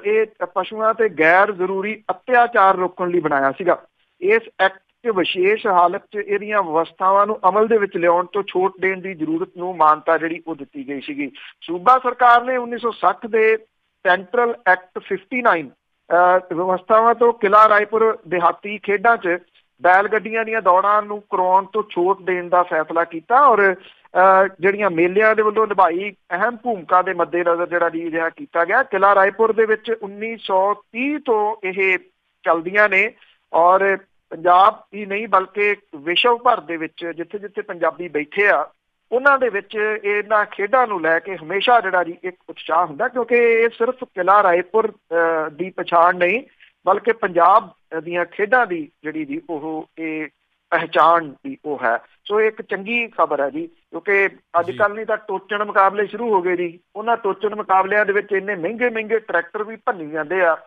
ਇਹ ਪਸ਼ੂਆਂ ਤੇ ਗੈਰ ਜ਼ਰੂਰੀ ਅਤਿਆਚਾਰ ਰੋਕਣ ਲਈ ਬਣਾਇਆ ਸੀਗਾ। ਇਸ ਐਕਟ 'ਚ ਵਿਸ਼ੇਸ਼ ਹਾਲਤ 'ਚ ਇਹਦੀਆਂ ਵਿਵਸਥਾਵਾਂ ਨੂੰ ਅਮਲ ਦੇ ਵਿੱਚ ਲਿਆਉਣ ਤੋਂ ਛੋਟ ਦੇਣ ਦੀ ਜ਼ਰੂਰਤ ਨੂੰ ਮਾਨਤਾ ਜਿਹੜੀ ਉਹ ਦਿੱਤੀ ਗਈ ਸੀਗੀ। ਸੂਬਾ ਸਰਕਾਰ ਨੇ 1960 ਦੇ ਸੈਂਟਰਲ ਐਕਟ 59 ਵਿਵਸਥਾਵਾਂ ਤੋਂ ਕਿਲ੍ਹਾ ਰਾਏਪੁਰ ਦਿਹਾਤੀ ਖੇਡਾਂ 'ਚ बैल गड्डियां ਦੀਆਂ ਦੌੜਾਂ ਨੂੰ ਕਰਾਉਣ ਤੋਂ ਛੋਟ ਦੇਣ ਦਾ ਫੈਸਲਾ ਕੀਤਾ ਔਰ ਜਿਹੜੀਆਂ ਮੇਲਿਆਂ ਦੇ ਵੱਲੋਂ ਨਿਭਾਈ ਅਹਿਮ ਭੂਮਿਕਾ ਦੇ ਮੱਦੇਨਜ਼ਰ ਜਿਹੜਾ ਜੀ ਅਜਿਹਾ ਕੀਤਾ ਗਿਆ। ਕਿਲ੍ਹਾ ਰਾਏਪੁਰ ਦੇ ਵਿੱਚ 1930 ਤੋਂ ਇਹ ਚੱਲਦੀਆਂ ਨੇ ਔਰ ਪੰਜਾਬ ਹੀ ਨਹੀਂ ਬਲਕਿ ਵਿਸ਼ਵ ਭਰ ਦੇ ਵਿੱਚ ਜਿੱਥੇ ਜਿੱਥੇ ਪੰਜਾਬੀ ਬੈਠੇ ਆ ਉਹਨਾਂ ਦੇ ਵਿੱਚ ਇਹਨਾਂ ਖੇਡਾਂ ਨੂੰ ਲੈ ਕੇ ਹਮੇਸ਼ਾ ਜਿਹੜਾ ਜੀ ਇੱਕ ਉਤਸ਼ਾਹ ਹੁੰਦਾ, ਕਿਉਂਕਿ ਇਹ ਸਿਰਫ ਕਿਲ੍ਹਾ ਰਾਏਪੁਰ ਦੀ ਪਛਾਣ ਨਹੀਂ ਬਲਕਿ ਪੰਜਾਬ ਦੀਆਂ ਖੇਡਾਂ ਦੀ ਜਿਹੜੀ ਜੀ ਉਹ ਇਹ ਪਹਿਚਾਣ ਦੀ ਉਹ ਹੈ। ਸੋ ਇੱਕ ਚੰਗੀ ਖਬਰ ਹੈ ਜੀ, ਕਿਉਂਕਿ ਅੱਜ ਕੱਲ੍ਹ ਨਹੀਂ ਤਾਂ ਟੋਚਣ ਮੁਕਾਬਲੇ ਸ਼ੁਰੂ ਹੋ ਗਏ ਜੀ। ਉਹਨਾਂ ਟੋਚਣ ਮੁਕਾਬਲਿਆਂ ਦੇ ਵਿੱਚ ਇੰਨੇ ਮਹਿੰਗੇ ਮਹਿੰਗੇ ਟਰੈਕਟਰ ਵੀ ਭੰਨੀ ਜਾਂਦੇ ਆ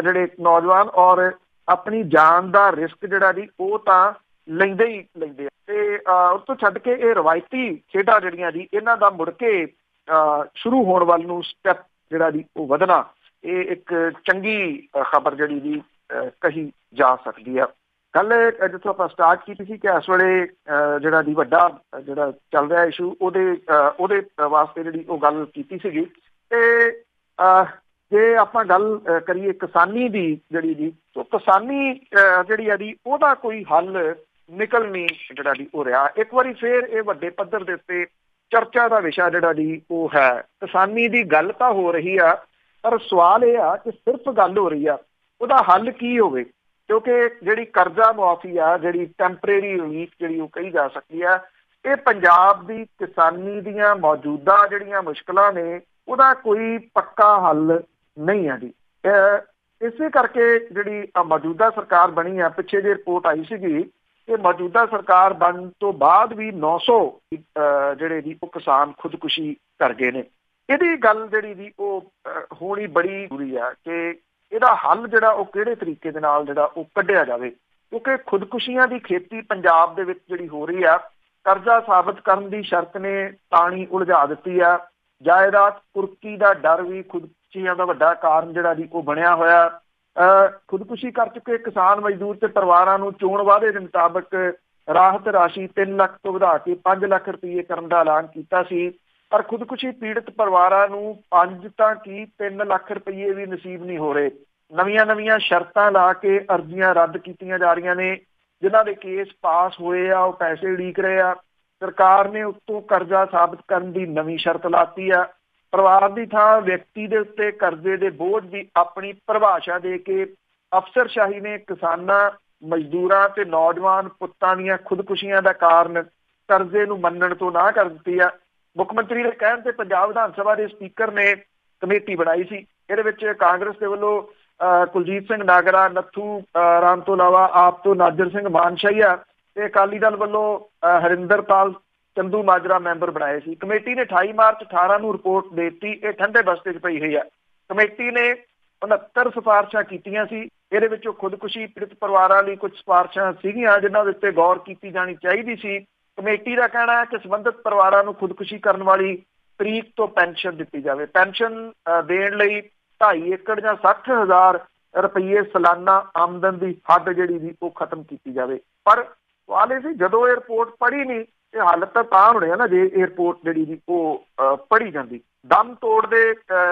ਜਿਹੜੇ ਨੌਜਵਾਨ, ਔਰ ਆਪਣੀ ਜਾਨ ਦਾ ਰਿਸਕ ਜਿਹੜਾ ਜੀ ਉਹ ਤਾਂ ਲੈਂਦੇ ਹੀ ਲੈਂਦੇ ਆ। ਤੇ ਉਸ ਤੋਂ ਛੱਡ ਕੇ ਇਹ ਰਵਾਇਤੀ ਖੇਡਾਂ ਜਿਹੜੀਆਂ ਜੀ ਇਹਨਾਂ ਦਾ ਮੁੜ ਕੇ ਸ਼ੁਰੂ ਹੋਣ ਵੱਲ ਨੂੰ ਸਟੈਪ ਜਿਹੜਾ ਜੀ ਉਹ ਵਧਣਾ, ਇਹ ਇੱਕ ਚੰਗੀ ਖਬਰ ਜਿਹੜੀ ਜੀ ਕਹੀ ਜਾ ਸਕਦੀ ਆ। ਕੱਲ ਜਿੱਥੋਂ ਆਪਾਂ ਸਟਾਰਟ ਕੀਤੀ ਸੀ ਕਿ ਇਸ ਵੇਲੇ ਜਿਹੜਾ ਜੀ ਵੱਡਾ ਜਿਹੜਾ ਚੱਲ ਰਿਹਾ ਇਸ਼ੂ ਉਹਦੇ ਵਾਸਤੇ ਜਿਹੜੀ ਉਹ ਗੱਲ ਕੀਤੀ ਸੀਗੀ। ਤੇ ਜੇ ਆਪਾਂ ਗੱਲ ਕਰੀਏ ਕਿਸਾਨੀ ਦੀ ਜਿਹੜੀ ਜੀ, ਸੋ ਕਿਸਾਨੀ ਜਿਹੜੀ ਆ ਜੀ ਉਹਦਾ ਕੋਈ ਹੱਲ ਨਿਕਲ ਨਹੀਂ ਜਿਹੜਾ ਜੀ ਉਹ ਰਿਹਾ। ਇੱਕ ਵਾਰੀ ਫੇਰ ਇਹ ਵੱਡੇ ਪੱਧਰ ਦੇ ਉੱਤੇ ਚਰਚਾ ਦਾ ਵਿਸ਼ਾ ਜਿਹੜਾ ਜੀ ਉਹ ਹੈ। ਕਿਸਾਨੀ ਦੀ ਗੱਲ ਤਾਂ ਹੋ ਰਹੀ ਆ, ਪਰ ਸਵਾਲ ਇਹ ਆ ਕਿ ਸਿਰਫ ਗੱਲ ਹੋ ਰਹੀ ਆ, ਉਹਦਾ ਹੱਲ ਕੀ ਹੋਵੇ? ਕਿਉਂਕਿ ਜਿਹੜੀ ਕਰਜ਼ਾ ਮੁਆਫੀ ਆ, ਜਿਹੜੀ ਟੈਂਪਰੇਰੀ ਰਿਲੀਫ ਜਿਹੜੀ ਉਹ ਕਹੀ ਜਾ ਸਕਦੀ ਆ, ਇਹ ਪੰਜਾਬ ਦੀ ਕਿਸਾਨੀ ਦੀਆਂ ਮੌਜੂਦਾ ਜਿਹੜੀਆਂ ਮੁਸ਼ਕਲਾਂ ਨੇ ਉਹਦਾ ਕੋਈ ਪੱਕਾ ਹੱਲ ਨਹੀਂ ਆ ਜੀ। ਇਸੇ ਕਰਕੇ ਜਿਹੜੀ ਮੌਜੂਦਾ ਸਰਕਾਰ ਬਣੀ ਆ, ਪਿੱਛੇ ਜੇ ਰਿਪੋਰਟ ਆਈ ਸੀਗੀ ਕਿ ਮੌਜੂਦਾ ਸਰਕਾਰ ਬਣਨ ਤੋਂ ਬਾਅਦ ਵੀ 900 ਜਿਹੜੇ ਜੀ ਉਹ ਕਿਸਾਨ ਖੁਦਕੁਸ਼ੀ ਕਰ ਗਏ ਨੇ। ਇਹਦੀ ਗੱਲ ਜਿਹੜੀ ਜੀ ਉਹ ਹੋਣੀ ਬੜੀ ਜ਼ਰੂਰੀ ਆ ਕਿ ਇਹਦਾ ਹੱਲ ਜਿਹੜਾ ਉਹ ਕਿਹੜੇ ਤਰੀਕੇ ਦੇ ਨਾਲ ਜਿਹੜਾ ਉਹ ਕੱਢਿਆ ਜਾਵੇ, ਕਿਉਂਕਿ ਖੁਦਕੁਸ਼ੀਆਂ ਦੀ ਖੇਤੀ ਪੰਜਾਬ ਦੇ ਵਿੱਚ ਜਿਹੜੀ ਹੋ ਰਹੀ ਆ, ਕਰਜ਼ਾ ਸਾਬਤ ਕਰਨ ਦੀ ਸ਼ਰਤ ਨੇ ਪਾਣੀ ਉਲਝਾ ਦਿੱਤੀ ਆ। ਜਾਇਦਾਦ ਕੁਰਕੀ ਦਾ ਡਰ ਵੀ ਖੁਦਕੁਸ਼ੀਆਂ ਦਾ ਵੱਡਾ ਕਾਰਨ ਜਿਹੜਾ ਜੀ ਉਹ ਬਣਿਆ ਹੋਇਆ। ਖੁਦਕੁਸ਼ੀ ਕਰ ਚੁੱਕੇ ਕਿਸਾਨ ਮਜ਼ਦੂਰ ਤੇ ਪਰਿਵਾਰਾਂ ਨੂੰ ਚੋਣ ਵਾਅਦੇ ਦੇ ਮੁਤਾਬਕ ਰਾਹਤ ਰਾਸ਼ੀ 3 ਲੱਖ ਤੋਂ ਵਧਾ ਕੇ 5 ਲੱਖ ਰੁਪਏ ਕਰਨ ਦਾ ਐਲਾਨ ਕੀਤਾ ਸੀ, ਪਰ ਖੁਦਕੁਸ਼ੀ ਪੀੜਤ ਪਰਿਵਾਰਾਂ ਨੂੰ 5 ਤਾਂ ਕੀ 3 ਲੱਖ ਰੁਪਏ ਵੀ ਨਸੀਬ ਨਹੀਂ ਹੋ ਰਹੇ। ਨਵੀਆਂ ਸ਼ਰਤਾਂ ਲਾ ਕੇ ਅਰਜ਼ੀਆਂ ਰੱਦ ਕੀਤੀਆਂ ਜਾ ਰਹੀਆਂ ਨੇ। ਜਿਨ੍ਹਾਂ ਦੇ ਕੇਸ ਪਾਸ ਹੋਏ ਆ ਉਹ ਪੈਸੇ ਉਡੀਕ ਰਹੇ ਆ। ਸਰਕਾਰ ਨੇ ਉੱਤੋਂ ਕਰਜ਼ਾ ਸਾਬਤ ਕਰਨ ਦੀ ਨਵੀਂ ਸ਼ਰਤ ਲਾਤੀ ਆ। ਪਰਿਵਾਰ ਦੀ ਥਾਂ ਵਿਅਕਤੀ ਦੇ ਉੱਤੇ ਕਰਜ਼ੇ ਦੇ ਬੋਝ ਦੀ ਆਪਣੀ ਪਰਿਭਾਸ਼ਾ ਦੇ ਕੇ ਅਫਸਰਸ਼ਾਹੀ ਨੇ ਕਿਸਾਨਾਂ, ਮਜ਼ਦੂਰਾਂ ਤੇ ਨੌਜਵਾਨ ਪੁੱਤਾਂ ਦੀਆਂ ਖੁਦਕੁਸ਼ੀਆਂ ਦਾ ਕਾਰਨ ਕਰਜ਼ੇ ਨੂੰ ਮੰਨਣ ਤੋਂ ਨਾ ਕਰ ਦਿੱਤੀ ਆ। ਮੁੱਖ ਮੰਤਰੀ ਦੇ ਕਹਿਣ ਤੇ ਪੰਜਾਬ ਵਿਧਾਨ ਸਭਾ ਦੇ ਸਪੀਕਰ ਨੇ ਕਮੇਟੀ ਬਣਾਈ ਸੀ। ਇਹਦੇ ਵਿੱਚ ਕਾਂਗਰਸ ਦੇ ਵੱਲੋਂ ਕੁਲਜੀਤ ਸਿੰਘ ਨਾਗਰਾ, ਨੱਥੂ ਰਾਮ ਤੋਂ ਇਲਾਵਾ ਆਪ ਤੋਂ ਨਾਜਰ ਸਿੰਘ ਮਾਨਸ਼ਾਹੀਆ ਤੇ ਅਕਾਲੀ ਦਲ ਵੱਲੋਂ ਹਰਿੰਦਰਪਾਲ ਚੰਦੂ ਮਾਜਰਾ ਮੈਂਬਰ ਬਣਾਏ ਸੀ। ਕਮੇਟੀ ਨੇ 28 ਮਾਰਚ 18 ਨੂੰ ਰਿਪੋਰਟ ਦੇ ਦਿੱਤੀ। ਇਹ ਠੰਡੇ ਬਸਤੇ 'ਚ ਪਈ ਹੋਈ ਆ। ਕਮੇਟੀ ਨੇ 69 ਸਿਫਾਰਸ਼ਾਂ ਕੀਤੀਆਂ ਸੀ। ਇਹਦੇ ਵਿੱਚੋਂ ਖੁਦਕੁਸ਼ੀ ਪੀੜਤ ਪਰਿਵਾਰਾਂ ਲਈ ਕੁਝ ਸਿਫਾਰਸ਼ਾਂ ਸੀਗੀਆਂ ਜਿਨ੍ਹਾਂ ਦੇ ਉੱਤੇ ਗੌਰ ਕੀਤੀ ਜਾਣੀ ਚਾਹੀਦੀ ਸੀ। ਕਮੇਟੀ ਦਾ ਕਹਿਣਾ ਹੈ ਕਿ ਸੰਬੰਧਿਤ ਪਰਿਵਾਰਾਂ ਨੂੰ ਖੁਦਕੁਸ਼ੀ ਕਰਨ ਵਾਲੀ ਤਰੀਕ ਤੋਂ ਪੈਨਸ਼ਨ ਦਿੱਤੀ ਜਾਵੇ। ਪੈਨਸ਼ਨ ਦੇਣ ਲਈ 2.5 ਏਕੜ ਜਾਂ 60,000 ਰੁਪਏ ਸਾਲਾਨਾ ਆਮਦਨ ਦੀ ਹੱਦ ਜਿਹੜੀ ਸੀ ਉਹ ਖਤਮ ਕੀਤੀ ਜਾਵੇ। ਪਰ ਸਵਾਲ ਇਹ ਸੀ, ਜਦੋਂ ਇਹ ਰਿਪੋਰਟ ਪੜ੍ਹੀ ਨਹੀਂ, ਇਹ ਹਾਲਤ ਤਾਂ ਹੋਣੇ ਆ ਨਾ ਜੇ ਇਹ ਰਿਪੋਰਟ ਜਿਹੜੀ ਜੀ ਉਹ ਪੜ੍ਹੀ ਜਾਂਦੀ। ਦਮ ਤੋੜਦੇ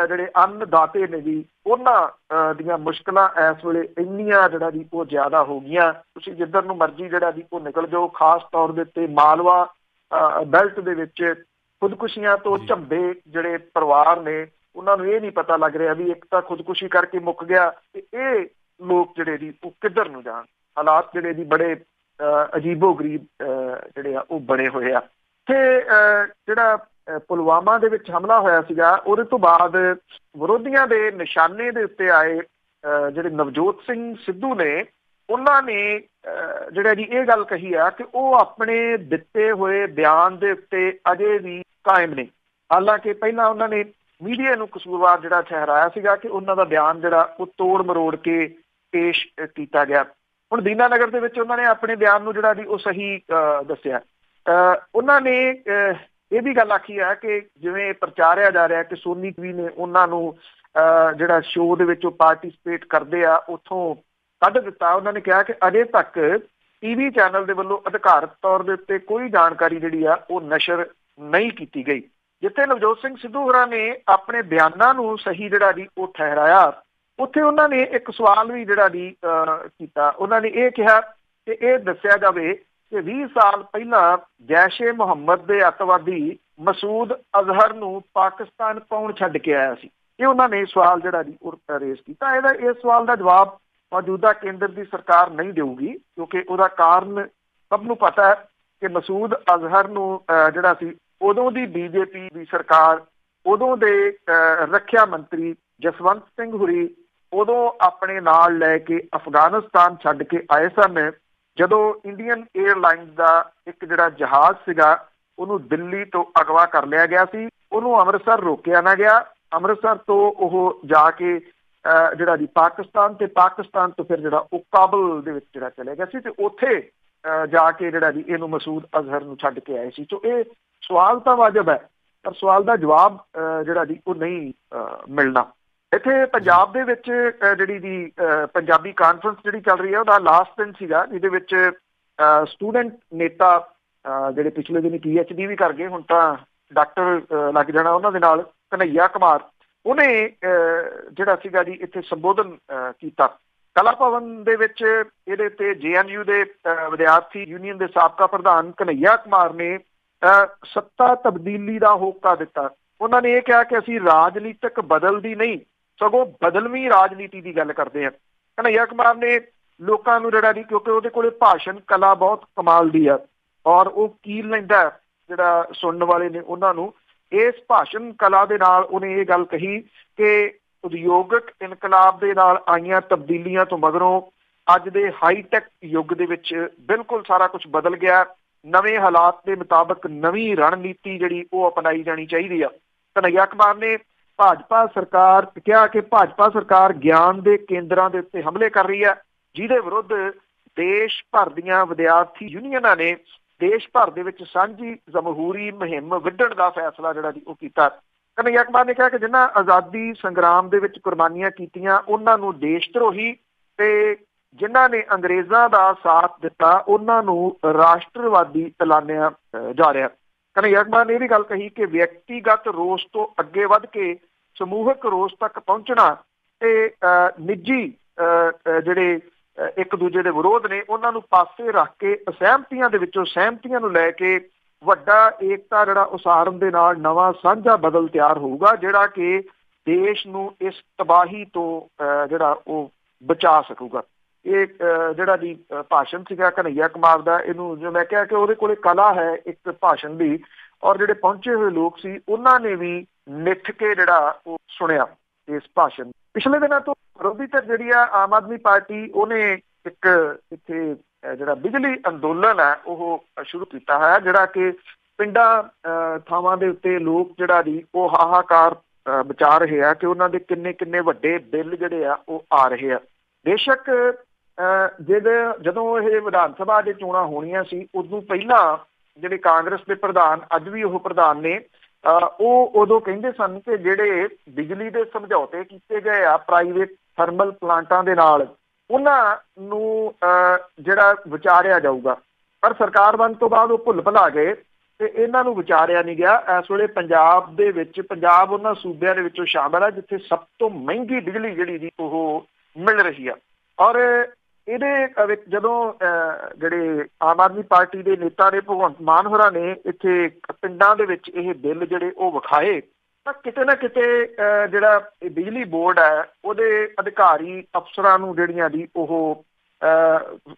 ਜਿਹੜੇ ਅੰਨਦਾਤੇ ਨੇ ਜੀ ਉਹਨਾਂ ਦੀਆਂ ਮੁਸ਼ਕਲਾਂ ਇਸ ਵੇਲੇ ਇੰਨੀਆਂ ਜਿਹੜਾ ਜੀ ਉਹ ਜ਼ਿਆਦਾ ਹੋ ਗਈਆਂ। ਤੁਸੀਂ ਜਿੱਧਰ ਨੂੰ ਮਰਜ਼ੀ ਜਿਹੜਾ ਜੀ ਉਹ ਨਿਕਲ ਜਾਓ। ਖਾਸ ਤੌਰ ਦੇ ਉੱਤੇ ਮਾਲਵਾ ਬੈਲਟ ਦੇ ਵਿੱਚ ਖੁਦਕੁਸ਼ੀਆਂ ਤੋਂ ਝੰਬੇ ਜਿਹੜੇ ਪਰਿਵਾਰ ਨੇ ਉਹਨਾਂ ਨੂੰ ਇਹ ਨਹੀਂ ਪਤਾ ਲੱਗ ਰਿਹਾ ਵੀ ਇੱਕ ਤਾਂ ਖੁਦਕੁਸ਼ੀ ਕਰਕੇ ਮੁੱਕ ਗਿਆ ਤੇ ਇਹ ਲੋਕ ਜਿਹੜੇ ਜੀ ਉਹ ਕਿੱਧਰ ਨੂੰ ਜਾਣ। ਹਾਲਾਤ ਜਿਹੜੇ ਜੀ ਬੜੇ ਅਜੀਬੋ ਗਰੀਬ ਜਿਹੜੇ ਆ ਉਹ ਬਣੇ ਹੋਏ ਆ। ਤੇ ਜਿਹੜਾ ਪੁਲਵਾਮਾ ਦੇ ਵਿੱਚ ਹਮਲਾ ਹੋਇਆ ਸੀਗਾ ਉਹਦੇ ਤੋਂ ਬਾਅਦ ਵਿਰੋਧੀਆਂ ਦੇ ਨਿਸ਼ਾਨੇ ਦੇ ਉੱਤੇ ਆਏ ਜਿਹੜੇ ਨਵਜੋਤ ਸਿੰਘ ਸਿੱਧੂ ਨੇ, ਉਹਨਾਂ ਨੇ ਜਿਹੜਾ ਜੀ ਇਹ ਗੱਲ ਕਹੀ ਆ ਕਿ ਉਹ ਆਪਣੇ ਦਿੱਤੇ ਹੋਏ ਬਿਆਨ ਦੇ ਉੱਤੇ ਅਜੇ ਵੀ ਕਾਇਮ ਨੇ। ਹਾਲਾਂਕਿ ਪਹਿਲਾਂ ਉਹਨਾਂ ਨੇ ਮੀਡੀਆ ਨੂੰ ਕਸੂਰਵਾਰ ਜਿਹੜਾ ਠਹਿਰਾਇਆ ਸੀਗਾ ਕਿ ਉਹਨਾਂ ਦਾ ਬਿਆਨ ਜਿਹੜਾ ਉਹ ਤੋੜ ਮਰੋੜ ਕੇ ਪੇਸ਼ ਕੀਤਾ ਗਿਆ। ਹੁਣ ਦੀਨਾਨਗਰ ਦੇ ਵਿੱਚ ਉਹਨਾਂ ਨੇ ਆਪਣੇ ਬਿਆਨ ਨੂੰ ਜਿਹੜਾ ਜੀ ਉਹ ਸਹੀ ਦੱਸਿਆ। ਉਹਨਾਂ ਨੇ ਇਹ ਵੀ ਗੱਲ ਆਖੀ ਹੈ ਕਿ ਜਿਵੇਂ ਪ੍ਰਚਾਰਿਆ ਜਾ ਰਿਹਾ ਕਿ ਸੋਨੀ ਟੀਵੀ ਨੇ ਉਹਨਾਂ ਨੂੰ ਜਿਹੜਾ ਸ਼ੋਅ ਦੇ ਵਿੱਚ ਉਹ ਪਾਰਟੀਸਪੇਟ ਕਰਦੇ ਆ ਉੱਥੋਂ ਕੱਢ ਦਿੱਤਾ। ਉਹਨਾਂ ਨੇ ਕਿਹਾ ਕਿ ਅਜੇ ਤੱਕ ਟੀਵੀ ਚੈਨਲ ਦੇ ਵੱਲੋਂ ਅਧਿਕਾਰਤ ਤੌਰ ਦੇ ਉੱਤੇ ਕੋਈ ਜਾਣਕਾਰੀ ਜਿਹੜੀ ਆ ਉਹ ਨਸ਼ਰ ਨਹੀਂ ਕੀਤੀ ਗਈ। ਜਿੱਥੇ ਨਵਜੋਤ ਸਿੰਘ ਸਿੱਧੂ ਹੋਰਾਂ ਨੇ ਆਪਣੇ ਬਿਆਨਾਂ ਨੂੰ ਸਹੀ ਜਿਹੜਾ ਜੀ ਉਹ ਠਹਿਰਾਇਆ, ਉੱਥੇ ਉਹਨਾਂ ਨੇ ਇੱਕ ਸਵਾਲ ਵੀ ਜਿਹੜਾ ਜੀ ਕੀਤਾ। ਉਹਨਾਂ ਨੇ ਇਹ ਕਿਹਾ ਕਿ ਇਹ ਦੱਸਿਆ ਜਾਵੇ ਕਿ 20 ਸਾਲ ਪਹਿਲਾਂ ਜੈਸ਼-ਏ-ਮੁਹੰਮਦ ਦੇ ਅੱਤਵਾਦੀ ਮਸੂਦ ਅਜ਼ਹਰ ਨੂੰ ਪਾਕਿਸਤਾਨ ਕੌਣ ਛੱਡ ਕੇ ਆਇਆ ਸੀ। ਇਹ ਉਹਨਾਂ ਨੇ ਸਵਾਲ ਜਿਹੜਾ ਜੀ ਉਹ ਰੇਜ਼ ਕੀਤਾ। ਇਸ ਸਵਾਲ ਦਾ ਜਵਾਬ ਮੌਜੂਦਾ ਕੇਂਦਰ ਦੀ ਸਰਕਾਰ ਨਹੀਂ ਦੇਊਗੀ, ਕਿਉਂਕਿ ਉਹਦਾ ਕਾਰਨ ਸਭ ਨੂੰ ਪਤਾ ਹੈ ਕਿ ਮਸੂਦ ਅਜ਼ਹਰ ਨੂੰ ਜਿਹੜਾ ਸੀ ਉਦੋਂ ਦੀ BJP ਦੀ ਸਰਕਾਰ, ਉਦੋਂ ਦੇ ਰੱਖਿਆ ਮੰਤਰੀ ਜਸਵੰਤ ਸਿੰਘ ਹੁਰੀ ਉਦੋਂ ਆਪਣੇ ਨਾਲ ਲੈ ਕੇ ਅਫਗਾਨਿਸਤਾਨ ਛੱਡ ਕੇ ਆਏ ਸਨ, ਜਦੋਂ ਇੰਡੀਅਨ ਏਅਰਲਾਈਨਸ ਦਾ ਇੱਕ ਜਿਹੜਾ ਜਹਾਜ਼ ਸੀਗਾ ਉਹਨੂੰ ਦਿੱਲੀ ਤੋਂ ਅਗਵਾ ਕਰ ਲਿਆ ਗਿਆ ਸੀ। ਉਹਨੂੰ ਅੰਮ੍ਰਿਤਸਰ ਰੋਕਿਆ ਨਾ ਗਿਆ। ਅੰਮ੍ਰਿਤਸਰ ਤੋਂ ਉਹ ਜਾ ਕੇ ਜਿਹੜਾ ਜੀ ਪਾਕਿਸਤਾਨ ਤੇ ਪਾਕਿਸਤਾਨ ਤੋਂ ਫਿਰ ਜਿਹੜਾ ਉਹ ਕਾਬਲ ਦੇ ਵਿੱਚ ਜਿਹੜਾ ਚਲੇ ਗਿਆ ਸੀ ਤੇ ਉੱਥੇ ਜਾ ਕੇ ਜਿਹੜਾ ਜੀ ਇਹਨੂੰ ਮਸੂਦ ਅਜ਼ਹਰ ਨੂੰ ਛੱਡ ਕੇ ਆਏ ਸੀ। ਸੋ ਇਹ ਸਵਾਲ ਤਾਂ ਵਾਜਬ ਹੈ, ਪਰ ਸਵਾਲ ਦਾ ਜਵਾਬ ਜਿਹੜਾ ਜੀ ਉਹ ਨਹੀਂ ਮਿਲਣਾ। ਇੱਥੇ ਪੰਜਾਬ ਦੇ ਵਿੱਚ ਜਿਹੜੀ ਜੀ ਪੰਜਾਬੀ ਕਾਨਫਰੰਸ ਜਿਹੜੀ ਚੱਲ ਰਹੀ ਹੈ ਉਹਦਾ ਲਾਸਟ ਦਿਨ ਸੀਗਾ, ਜਿਹਦੇ ਵਿੱਚ ਸਟੂਡੈਂਟ ਨੇਤਾ ਜਿਹੜੇ ਪਿਛਲੇ ਦਿਨ PhD ਵੀ ਕਰ ਗਏ, ਹੁਣ ਤਾਂ ਡਾਕਟਰ ਲੱਗ ਜਾਣਾ ਉਹਨਾਂ ਦੇ ਨਾਲ, ਕਨ੍ਹਈਆ ਕੁਮਾਰ, ਉਹਨੇ ਜਿਹੜਾ ਸੀਗਾ ਜੀ ਇੱਥੇ ਸੰਬੋਧਨ ਕੀਤਾ ਕਲਾ ਭਵਨ ਦੇ ਵਿੱਚ। ਇਹਦੇ ਉੱਤੇ JNU ਦੇ ਵਿਦਿਆਰਥੀ ਯੂਨੀਅਨ ਦੇ ਸਾਬਕਾ ਪ੍ਰਧਾਨ ਕਨ੍ਹਈਆ ਕੁਮਾਰ ਨੇ ਸੱਤਾ ਤਬਦੀਲੀ ਦਾ ਹੋਕਾ ਦਿੱਤਾ। ਉਹਨਾਂ ਨੇ ਇਹ ਕਿਹਾ ਕਿ ਅਸੀਂ ਰਾਜਨੀਤਿਕ ਬਦਲਦੀ ਨਹੀਂ, ਸਗੋਂ ਬਦਲਵੀਂ ਰਾਜਨੀਤੀ ਦੀ ਗੱਲ ਕਰਦੇ ਹਾਂ। ਕਨ੍ਹਈਆ ਕੁਮਾਰ ਨੇ ਲੋਕਾਂ ਨੂੰ ਜਿਹੜਾ ਜੀ, ਕਿਉਂਕਿ ਉਹਦੇ ਕੋਲੇ ਭਾਸ਼ਣ ਕਲਾ ਬਹੁਤ ਕਮਾਲ ਦੀ ਆ ਔਰ ਉਹ ਕੀਲ ਲੈਂਦਾ ਜਿਹੜਾ ਸੁਣਨ ਵਾਲੇ ਨੇ ਉਹਨਾਂ ਨੂੰ। ਇਸ ਭਾਸ਼ਣ ਕਲਾ ਦੇ ਨਾਲ ਉਹਨੇ ਇਹ ਗੱਲ ਕਹੀ ਕਿ ਉਦਯੋਗਿਕ ਇਨਕਲਾਬ ਦੇ ਨਾਲ ਆਈਆਂ ਤਬਦੀਲੀਆਂ ਤੋਂ ਮਗਰੋਂ ਅੱਜ ਦੇ ਹਾਈਟੈਕ ਯੁੱਗ ਦੇ ਵਿੱਚ ਬਿਲਕੁਲ ਸਾਰਾ ਕੁਝ ਬਦਲ ਗਿਆ। ਨਵੇਂ ਹਾਲਾਤ ਦੇ ਮੁਤਾਬਕ ਨਵੀਂ ਰਣਨੀਤੀ ਜਿਹੜੀ ਉਹ ਅਪਣਾਈ ਜਾਣੀ ਚਾਹੀਦੀ ਆ। ਕਨ੍ਹਈਆ ਕੁਮਾਰ ਨੇ ਭਾਜਪਾ ਸਰਕਾਰ ਕਿਹਾ ਕਿ ਭਾਜਪਾ ਸਰਕਾਰ ਗਿਆਨ ਦੇ ਕੇਂਦਰਾਂ ਦੇ ਉੱਤੇ ਹਮਲੇ ਕਰ ਰਹੀ ਹੈ, ਜਿਹਦੇ ਵਿਰੁੱਧ ਦੇਸ਼ ਭਰ ਦੀਆਂ ਵਿਦਿਆਰਥੀ ਯੂਨੀਅਨਾਂ ਨੇ ਦੇਸ਼ ਭਰ ਦੇ ਵਿੱਚ ਸਾਂਝੀ ਜਮਹੂਰੀ ਮੁਹਿੰਮ ਵਿੱਢਣ ਦਾ ਫੈਸਲਾ ਜਿਹੜਾ ਜੀ ਉਹ ਕੀਤਾ। ਕਨ੍ਹਈਆ ਕੁਮਾਰ ਨੇ ਕਿਹਾ ਕਿ ਜਿਨ੍ਹਾਂ ਆਜ਼ਾਦੀ ਸੰਗਰਾਮ ਦੇ ਵਿੱਚ ਕੁਰਬਾਨੀਆਂ ਕੀਤੀਆਂ ਉਹਨਾਂ ਨੂੰ ਦੇਸ਼ ਧਰੋਹੀ ਤੇ ਜਿਨ੍ਹਾਂ ਨੇ ਅੰਗਰੇਜ਼ਾਂ ਦਾ ਸਾਥ ਦਿੱਤਾ ਉਹਨਾਂ ਨੂੰ ਰਾਸ਼ਟਰਵਾਦੀ ਐਲਾਨਿਆ ਜਾ ਰਿਹਾ। ਕਨ੍ਹਈਆ ਕੁਮਾਰ ਨੇ ਇਹ ਵੀ ਗੱਲ ਕਹੀ ਕਿ ਵਿਅਕਤੀਗਤ ਰੋਸ ਤੋਂ ਅੱਗੇ ਵੱਧ ਕੇ ਸਮੂਹਿਕ ਰੋਸ ਤੱਕ ਪਹੁੰਚਣਾ ਤੇ ਨਿੱਜੀ ਜਿਹੜੇ ਇੱਕ ਦੂਜੇ ਦੇ ਵਿਰੋਧ ਨੇ ਉਹਨਾਂ ਨੂੰ ਪਾਸੇ ਰੱਖ ਕੇ ਅਸਹਿਮਤੀਆਂ ਦੇ ਵਿੱਚੋਂ ਸਹਿਮਤੀਆਂ ਨੂੰ ਲੈ ਕੇ ਵੱਡਾ ਏਕਤਾ ਜਿਹੜਾ ਉਸਾਰਨ ਦੇ ਨਾਲ ਨਵਾਂ ਸਾਂਝਾ ਬਦਲ ਤਿਆਰ ਹੋਊਗਾ, ਜਿਹੜਾ ਕਿ ਦੇਸ਼ ਨੂੰ ਇਸ ਤਬਾਹੀ ਤੋਂ ਜਿਹੜਾ ਉਹ ਬਚਾ ਸਕੂਗਾ। ਇਹ ਜਿਹੜਾ ਜੀ ਭਾਸ਼ਣ ਸੀਗਾ ਕਨ੍ਹਈਆ ਕੁਮਾਰ ਦਾ, ਇਹਨੂੰ ਜੋ ਮੈਂ ਕਿਹਾ ਕਿ ਉਹਦੇ ਕੋਲੇ ਕਲਾ ਹੈ ਇੱਕ ਭਾਸ਼ਣ ਦੀ, ਔਰ ਜਿਹੜੇ ਪਹੁੰਚੇ ਹੋਏ ਲੋਕ ਸੀ ਉਹਨਾਂ ਨੇ ਵੀ ਨਿੱਠ ਕੇ ਜਿਹੜਾ ਉਹ ਸੁਣਿਆ ਇਸ ਭਾਸ਼ਣ। ਪਿਛਲੇ ਦਿਨਾਂ ਤੋਂ ਵਿਰੋਧੀ ਧਿਰ ਜਿਹੜੀ ਆ ਆਮ ਆਦਮੀ ਪਾਰਟੀ, ਉਹਨੇ ਇੱਕ ਇੱਥੇ ਜਿਹੜਾ ਬਿਜਲੀ ਅੰਦੋਲਨ ਹੈ ਉਹ ਸ਼ੁਰੂ ਕੀਤਾ ਹੈ, ਜਿਹੜਾ ਕਿ ਪਿੰਡਾਂ ਥਾਵਾਂ ਦੇ ਉੱਤੇ ਲੋਕ ਜਿਹੜਾ ਜੀ ਉਹ ਹਾਹਾਕਾਰ ਮਚਾ ਰਹੇ ਆ ਕਿ ਉਹਨਾਂ ਦੇ ਕਿੰਨੇ ਕਿੰਨੇ ਵੱਡੇ ਬਿੱਲ ਜਿਹੜੇ ਆ ਉਹ ਆ ਰਹੇ ਆ। ਬੇਸ਼ੱਕ ਜਦੋਂ ਇਹ ਵਿਧਾਨ ਸਭਾ ਦੇ ਚੋਣਾਂ ਹੋਣੀਆਂ ਸੀ ਉਦੋਂ ਪਹਿਲਾਂ ਜਿਹੜੇ ਕਾਂਗਰਸ ਦੇ ਪ੍ਰਧਾਨ, ਅੱਜ ਵੀ ਉਹ ਪ੍ਰਧਾਨ ਨੇ, ਉਹ ਉਦੋਂ ਕਹਿੰਦੇ ਸਨ ਕਿ ਜਿਹੜੇ ਬਿਜਲੀ ਦੇ ਸਮਝੌਤੇ ਕੀਤੇ ਗਏ ਆ ਪ੍ਰਾਈਵੇਟ ਥਰਮਲ ਪਲਾਂਟਾਂ ਦੇ ਨਾਲ, ਉਹਨਾਂ ਨੂੰ ਜਿਹੜਾ ਵਿਚਾਰਿਆ ਜਾਊਗਾ। ਪਰ ਸਰਕਾਰ ਬਣਨ ਤੋਂ ਬਾਅਦ ਉਹ ਭੁੱਲ ਭੁਲਾ ਗਏ ਤੇ ਇਹਨਾਂ ਨੂੰ ਵਿਚਾਰਿਆ ਨਹੀਂ ਗਿਆ। ਇਸ ਵੇਲੇ ਪੰਜਾਬ ਦੇ ਵਿੱਚ, ਪੰਜਾਬ ਉਹਨਾਂ ਸੂਬਿਆਂ ਦੇ ਵਿੱਚੋਂ ਸ਼ਾਮਲ ਹੈ ਜਿੱਥੇ ਸਭ ਤੋਂ ਮਹਿੰਗੀ ਬਿਜਲੀ ਜਿਹੜੀ ਜੀ ਉਹ ਮਿਲ ਰਹੀ ਆ। ਔਰ ਇਹਦੇ ਵਿੱਚ ਜਦੋਂ ਜਿਹੜੇ ਆਮ ਆਦਮੀ ਪਾਰਟੀ ਦੇ ਨੇਤਾ ਨੇ, ਭਗਵੰਤ ਮਾਨ ਹੋਰਾਂ ਨੇ ਇੱਥੇ ਪਿੰਡਾਂ ਦੇ ਵਿੱਚ ਇਹ ਬਿੱਲ ਜਿਹੜੇ ਉਹ ਵਿਖਾਏ, ਤਾਂ ਕਿਤੇ ਨਾ ਕਿਤੇ ਜਿਹੜਾ ਇਹ ਬਿਜਲੀ ਬੋਰਡ ਹੈ ਉਹਦੇ ਅਧਿਕਾਰੀ ਅਫਸਰਾਂ ਨੂੰ ਜਿਹੜੀਆਂ ਦੀ ਉਹ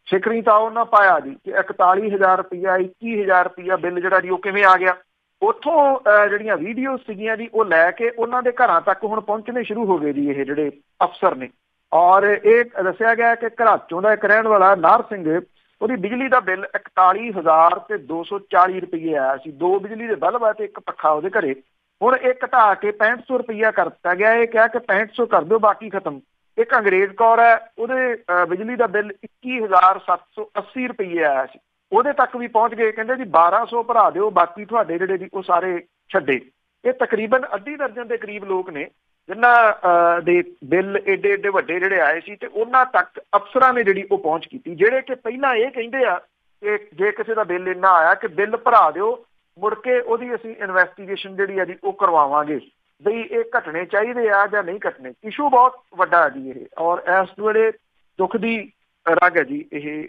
ਫਿਕਰੀ ਤਾਂ ਉਹਨਾਂ ਪਾਇਆ ਜੀ ਕਿ 41,000 ਰੁਪਈਆ 21,000 ਰੁਪਈਆ ਬਿੱਲ ਜਿਹੜਾ ਜੀ ਉਹ ਕਿਵੇਂ ਆ ਗਿਆ। ਉੱਥੋਂ ਜਿਹੜੀਆਂ ਵੀਡੀਓ ਸੀਗੀਆਂ ਜੀ ਉਹ ਲੈ ਕੇ ਉਹਨਾਂ ਦੇ ਘਰਾਂ ਤੱਕ ਹੁਣ ਪਹੁੰਚਣੇ ਸ਼ੁਰੂ ਹੋ ਗਏ ਜੀ ਇਹ ਜਿਹੜੇ ਅਫਸਰ ਨੇ। ਔਰ ਇਹ ਦੱਸਿਆ ਗਿਆ ਕਿ ਘਰਾਚੋਂ ਦਾ ਇੱਕ ਰਹਿਣ ਵਾਲਾ ਨਾਰ ਸਿੰਘ, ਉਹਦੀ ਬਿਜਲੀ ਦਾ ਬਿੱਲ 41,240 ਰੁਪਈਏ ਆਇਆ ਸੀ। 2 ਬਿਜਲੀ ਦੇ ਬਲਬ ਆ ਤੇ ਇੱਕ ਪੱਖਾ ਉਹਦੇ ਘਰੇ। ਹੁਣ ਇਹ ਘਟਾ ਕੇ 6500 ਰੁਪਈਆ ਕਰ ਦਿੱਤਾ ਗਿਆ। ਇਹ ਕਿਹਾ ਕਿ 6500 ਕਰ ਦਿਓ, ਬਾਕੀ ਖਤਮ। ਇੱਕ ਅੰਗਰੇਜ਼ ਕੌਰ ਹੈ, ਉਹਦੇ ਬਿਜਲੀ ਦਾ ਬਿੱਲ 21,780 ਰੁਪਈਏ ਆਇਆ ਸੀ। ਉਹਦੇ ਤੱਕ ਵੀ ਪਹੁੰਚ ਗਏ, ਕਹਿੰਦੇ ਜੀ 1200 ਭਰਾ ਦਿਓ, ਬਾਕੀ ਤੁਹਾਡੇ ਜਿਹੜੇ ਜੀ ਉਹ ਸਾਰੇ ਛੱਡੇ। ਇਹ ਤਕਰੀਬਨ ਅੱਧੀ ਦਰਜਨ ਦੇ ਕਰੀਬ ਲੋਕ ਨੇ ਜਿਨ੍ਹਾਂ ਦੇ ਬਿੱਲ ਏਡੇ ਏਡੇ ਵੱਡੇ ਜਿਹੜੇ ਆਏ ਸੀ, ਤੇ ਉਹਨਾਂ ਤੱਕ ਅਫਸਰਾਂ ਨੇ ਜਿਹੜੀ ਉਹ ਪਹੁੰਚ ਕੀਤੀ, ਜਿਹੜੇ ਕਿ ਪਹਿਲਾਂ ਇਹ ਕਹਿੰਦੇ ਆ ਕਿ ਜੇ ਕਿਸੇ ਦਾ ਬਿੱਲ ਇੰਨਾ ਆਇਆ ਕਿ ਬਿੱਲ ਭਰਾ ਦਿਓ, ਮੁੜ ਕੇ ਉਹਦੀ ਅਸੀਂ ਇਨਵੈਸਟੀਗੇਸ਼ਨ ਜਿਹੜੀ ਆ ਜੀ ਉਹ ਕਰਵਾਵਾਂਗੇ ਬਈ ਇਹ ਘਟਣੇ ਚਾਹੀਦੇ ਆ ਜਾਂ ਨਹੀਂ ਘਟਣੇ। ਇਸ਼ੂ ਬਹੁਤ ਵੱਡਾ ਹੈ ਜੀ ਇਹ। ਔਰ ਇਸ ਵੇਲੇ ਦੁੱਖ ਦੀ ਰਗ ਹੈ ਜੀ ਇਹ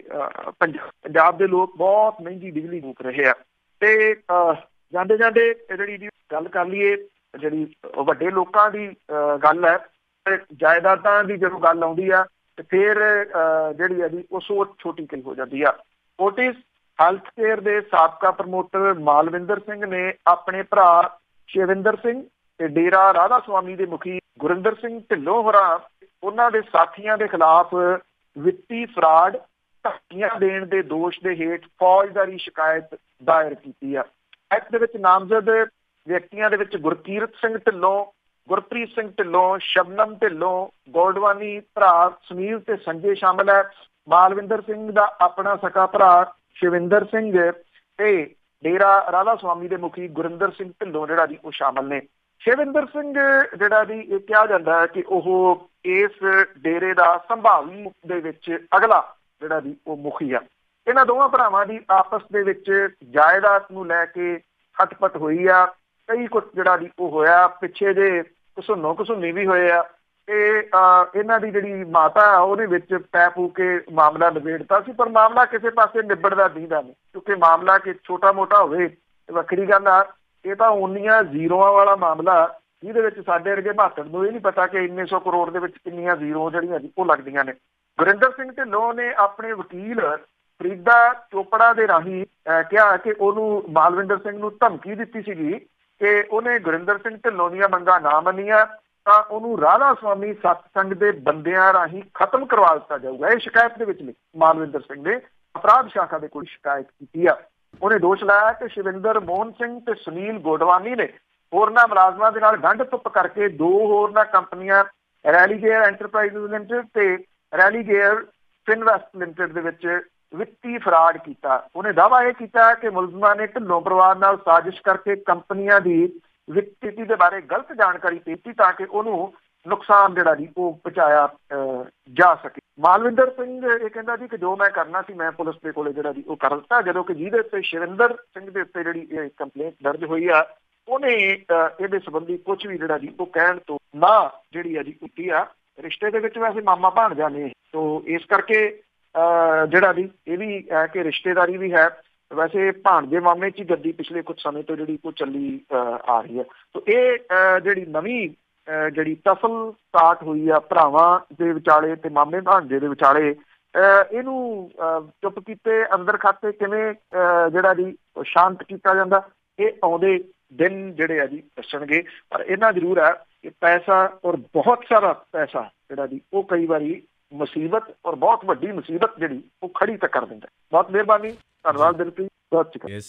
ਪੰਜਾਬ ਦੇ ਲੋਕ ਬਹੁਤ ਮਹਿੰਗੀ ਬਿਜਲੀ ਫੂਕ ਰਹੇ ਆ। ਤੇ ਜਾਂਦੇ ਜਾਂਦੇ ਜਿਹੜੀ ਗੱਲ ਕਰ ਲਈਏ, ਜਿਹੜੀ ਵੱਡੇ ਲੋਕਾਂ ਦੀ ਗੱਲ ਹੈ, ਜਾਇਦਾਦਾਂ ਦੀ ਜਦੋਂ ਗੱਲ ਆਉਂਦੀ ਆ ਤੇ ਫਿਰ ਜਿਹੜੀ ਹੈ ਜੀ ਉਹ ਸੋਚ ਛੋਟੀ ਕਈ ਹੋ ਜਾਂਦੀ ਆ। ਫੋਰਟਿਸ ਹੈਲਥ ਕੇਅਰ ਦੇ ਸਾਬਕਾ ਪ੍ਰਮੋਟਰ ਮਾਲਵਿੰਦਰ ਸਿੰਘ ਨੇ ਆਪਣੇ ਭਰਾ ਸ਼ਿਵਿੰਦਰ ਸਿੰਘ ਤੇ ਡੇਰਾ ਰਾਧਾ ਸੁਆਮੀ ਦੇ ਮੁਖੀ ਗੁਰਿੰਦਰ ਸਿੰਘ ਢਿੱਲੋਂ ਹੋਰਾਂ ਉਹਨਾਂ ਦੇ ਸਾਥੀਆਂ ਦੇ ਖਿਲਾਫ ਵਿੱਤੀ ਫਰਾਡ, ਧਮਕੀਆਂ ਦੇਣ ਦੇ ਦੋਸ਼ ਦੇ ਹੇਠ ਫੌਜਦਾਰੀ ਸ਼ਿਕਾਇਤ ਦਾਇਰ ਕੀਤੀ ਆ। ਐਕਟ ਦੇ ਵਿੱਚ ਨਾਮਜ਼ਦ ਵਿਅਕਤੀਆਂ ਦੇ ਵਿੱਚ ਗੁਰਕੀਰਤ ਸਿੰਘ ਢਿੱਲੋਂ, ਗੁਰਪ੍ਰੀਤ ਸਿੰਘ ਢਿੱਲੋਂ, ਸ਼ਬਨਮ ਢਿੱਲੋਂ, ਗੋਲਡਵਾਨੀ ਭਰਾ ਸੁਨੀਲ ਤੇ ਸੰਜੇ ਸ਼ਾਮਲ ਹੈ। ਮਾਲਵਿੰਦਰ ਸਿੰਘ ਦਾ ਆਪਣਾ ਸਕਾ ਭਰਾ ਸ਼ਿਵਿੰਦਰ ਸਿੰਘ ਤੇ ਡੇਰਾ ਰਾਧਾ ਸੁਆਮੀ ਦੇ ਮੁਖੀ ਗੁਰਿੰਦਰ ਸਿੰਘ ਢਿੱਲੋਂ ਜਿਹੜਾ ਜੀ ਉਹ ਸ਼ਾਮਲ ਨੇ। ਸ਼ਿਵਿੰਦਰ ਸਿੰਘ ਜਿਹੜਾ ਜੀ ਇਹ ਕਿਹਾ ਜਾਂਦਾ ਹੈ ਕਿ ਉਹ ਇਸ ਡੇਰੇ ਦਾ ਸੰਭਾਵੀ ਦੇ ਵਿੱਚ ਅਗਲਾ ਜਿਹੜਾ ਜੀ ਉਹ ਮੁਖੀ ਆ। ਇਹਨਾਂ ਦੋਵਾਂ ਭਰਾਵਾਂ ਦੀ ਆਪਸ ਦੇ ਵਿੱਚ ਜਾਇਦਾਦ ਨੂੰ ਲੈ ਕੇ ਖਟਪਟ ਹੋਈ ਆ। ਕਈ ਕੁਛ ਜਿਹੜਾ ਜੀ ਉਹ ਹੋਇਆ, ਪਿੱਛੇ ਜੇ ਘਸੁੰਨੀ ਵੀ ਹੋਏ ਆ। ਤੇ ਇਹਨਾਂ ਦੀ ਜਿਹੜੀ ਮਾਤਾ ਉਹਦੇ ਵਿੱਚ ਪੈ ਪੂ ਕੇ ਮਾਮਲਾ ਨਿਬੇੜਤਾ ਸੀ, ਪਰ ਮਾਮਲਾ ਕਿਸੇ ਪਾਸੇ ਨਿਬੜਦਾ ਦਿਖਦਾ ਨਹੀਂ, ਕਿਉਂਕਿ ਮਾਮਲਾ ਕਿ ਛੋਟਾ ਮੋਟਾ ਹੋਵੇ ਤੇ ਵੱਖਰੀ ਗੱਲ ਆ। ਇਹ ਤਾਂ ਉਨੀਆਂ ਜ਼ੀਰੋਆਂ ਵਾਲਾ ਮਾਮਲਾ ਜਿਹਦੇ ਵਿੱਚ ਸਾਡੇ ਵਰਗੇ ਬਹਾਦਰ ਨੂੰ ਇਹ ਨਹੀਂ ਪਤਾ ਕਿ ਇੰਨੇ 100 ਕਰੋੜ ਦੇ ਵਿੱਚ ਕਿੰਨੀਆਂ ਜ਼ੀਰੋ ਜਿਹੜੀਆਂ ਜੀ ਉਹ ਲੱਗਦੀਆਂ ਨੇ। ਗੁਰਿੰਦਰ ਸਿੰਘ ਢਿੱਲੋਂ ਨੇ ਆਪਣੇ ਵਕੀਲ ਫਰੀਦਾ ਚੋਪੜਾ ਦੇ ਰਾਹੀਂ ਕਿਹਾ ਕਿ ਉਹਨੂੰ ਮਾਲਵਿੰਦਰ ਸਿੰਘ ਨੂੰ ਧਮਕੀ ਦਿੱਤੀ ਸੀਗੀ ਕਿ ਉਹਨੇ ਗੁਰਿੰਦਰ ਸਿੰਘ ਢਿੱਲੋਂ ਦੀਆਂ ਮੰਗਾਂ ਨਾ ਮੰਨੀਆਂ ਤਾਂ ਉਹਨੂੰ ਰਾਧਾ ਸੁਆਮੀ ਸਤਸੰਗ ਦੇ ਬੰਦਿਆਂ ਰਾਹੀਂ ਖਤਮ ਕਰਵਾ ਦਿੱਤਾ ਜਾਊਗਾ। ਇਹ ਸ਼ਿਕਾਇਤ ਦੇ ਵਿੱਚ ਮਾਲਵਿੰਦਰ ਸਿੰਘ ਨੇ ਅਪਰਾਧ ਸ਼ਾਖਾ ਦੇ ਕੋਲ ਸ਼ਿਕਾਇਤ ਕੀਤੀ ਆ। ਉਹਨੇ ਦੋਸ਼ ਲਾਇਆ ਕਿ ਸ਼ਿਵਿੰਦਰ ਮੋਹਨ ਸਿੰਘ ਤੇ ਸੁਨੀਲ ਗੋਡਵਾਨੀ ਨੇ ਹੋਰਨਾਂ ਮੁਲਾਜ਼ਮਾਂ ਦੇ ਨਾਲ ਗੰਢ ਧੁੱਪ ਕਰਕੇ ਦੋ ਹੋਰਨਾਂ ਕੰਪਨੀਆਂ ਰੈਲੀਗੇਅਰ ਐਂਟਰਪ੍ਰਾਈਜ਼ ਲਿਮਟਿਡ ਤੇ ਰੈਲੀਗੇਅਰ ਫਿਨਵੈਸਟ ਲਿਮਟਿਡ ਦੇ ਵਿੱਚ ਵਿੱਤੀ ਫਰਾਡ ਕੀਤਾ। ਉਹਨੇ ਦਾਅਵਾ ਇਹ ਕੀਤਾ ਕਿ ਮੁਲਜ਼ਮਾਂ ਨੇ ਢਿੱਲੋਂ ਪਰਿਵਾਰ ਨਾਲ ਸਾਜ਼ਿਸ਼ ਕਰਕੇ ਕੰਪਨੀਆਂ ਦੀ ਵਿੱਤੀ ਸਥਿਤੀ ਦੇ ਬਾਰੇ ਗਲਤ ਜਾਣਕਾਰੀ ਦਿੱਤੀ ਤਾਂ ਕਿ ਉਹਨੂੰ ਨੁਕਸਾਨ ਜਿਹੜਾ ਜੀ ਉਹ ਪਹੁੰਚਾਇਆ ਜਾ ਸਕੇ। ਮਾਲਵਿੰਦਰ ਸਿੰਘ ਇਹ ਕਹਿੰਦਾ ਜੀ ਕਿ ਜੋ ਮੈਂ ਕਰਨਾ ਸੀ ਮੈਂ ਪੁਲਿਸ ਦੇ ਕੋਲੇ ਜਿਹੜਾ ਜੀ ਉਹ ਕਰ ਦਿੱਤਾ, ਜਦੋਂ ਕਿ ਜਿਹਦੇ ਉੱਤੇ ਸ਼ਿਵਿੰਦਰ ਸਿੰਘ ਦੇ ਉੱਤੇ ਜਿਹੜੀ ਇਹ ਕੰਪਲੇਂਟ ਦਰਜ ਹੋਈ ਆ ਉਹਨੇ ਇਹਦੇ ਸੰਬੰਧੀ ਕੁਝ ਵੀ ਜਿਹੜਾ ਜੀ ਉਹ ਕਹਿਣ ਤੋਂ ਨਾ ਜਿਹੜੀ ਆ ਜੀ ਕੀਤੀ ਆ। ਰਿਸ਼ਤੇ ਦੇ ਵਿੱਚ ਵੈਸੇ ਮਾਮਾ ਭਾਣਜਾ ਨੇ, ਤੋ ਇਸ ਕਰਕੇ ਜਿਹੜਾ ਜੀ ਇਹ ਵੀ ਹੈ ਕਿ ਰਿਸ਼ਤੇਦਾਰੀ ਵੀ ਹੈ। ਵੈਸੇ ਭਾਣਜੇ ਮਾਮੇ 'ਚ ਹੀ ਗੱਦੀ ਪਿਛਲੇ ਕੁਝ ਸਮੇਂ ਤੋਂ ਜਿਹੜੀ ਉਹ ਚੱਲੀ ਆ ਰਹੀ ਹੈ। ਤੋ ਇਹ ਜਿਹੜੀ ਨਵੀਂ ਜਿਹੜੀ ਤਸਲ ਸਟਾਰਟ ਹੋਈ ਆ ਭਰਾਵਾਂ ਦੇ ਵਿਚਾਲੇ ਤੇ ਮਾਮੇ ਭਾਣਜੇ ਦੇ ਵਿਚਾਲੇ, ਇਹਨੂੰ ਚੁੱਪ ਕੀਤੇ ਅੰਦਰ ਖਾਤੇ ਕਿਵੇਂ ਜਿਹੜਾ ਜੀ ਸ਼ਾਂਤ ਕੀਤਾ ਜਾਂਦਾ, ਇਹ ਆਉਂਦੇ ਦਿਨ ਜਿਹੜੇ ਆ ਜੀ ਦੱਸਣਗੇ। ਪਰ ਇਹਨਾਂ ਜ਼ਰੂਰ ਹੈ ਕਿ ਪੈਸਾ ਔਰ ਬਹੁਤ ਸਾਰਾ ਪੈਸਾ ਜਿਹੜਾ ਜੀ ਉਹ ਕਈ ਵਾਰੀ ਮੁਸੀਬਤ ਔਰ ਬਹੁਤ ਵੱਡੀ ਮੁਸੀਬਤ ਜਿਹੜੀ ਉਹ ਖੜੀ ਤੱਕ ਕਰ ਦਿੰਦਾ। ਬਹੁਤ ਮਿਹਰਬਾਨੀ, ਧੰਨਵਾਦ ਦਿਲਪ੍ਰੀਤ, ਬਹੁਤ ਸ਼ੁਕਰੀਆ।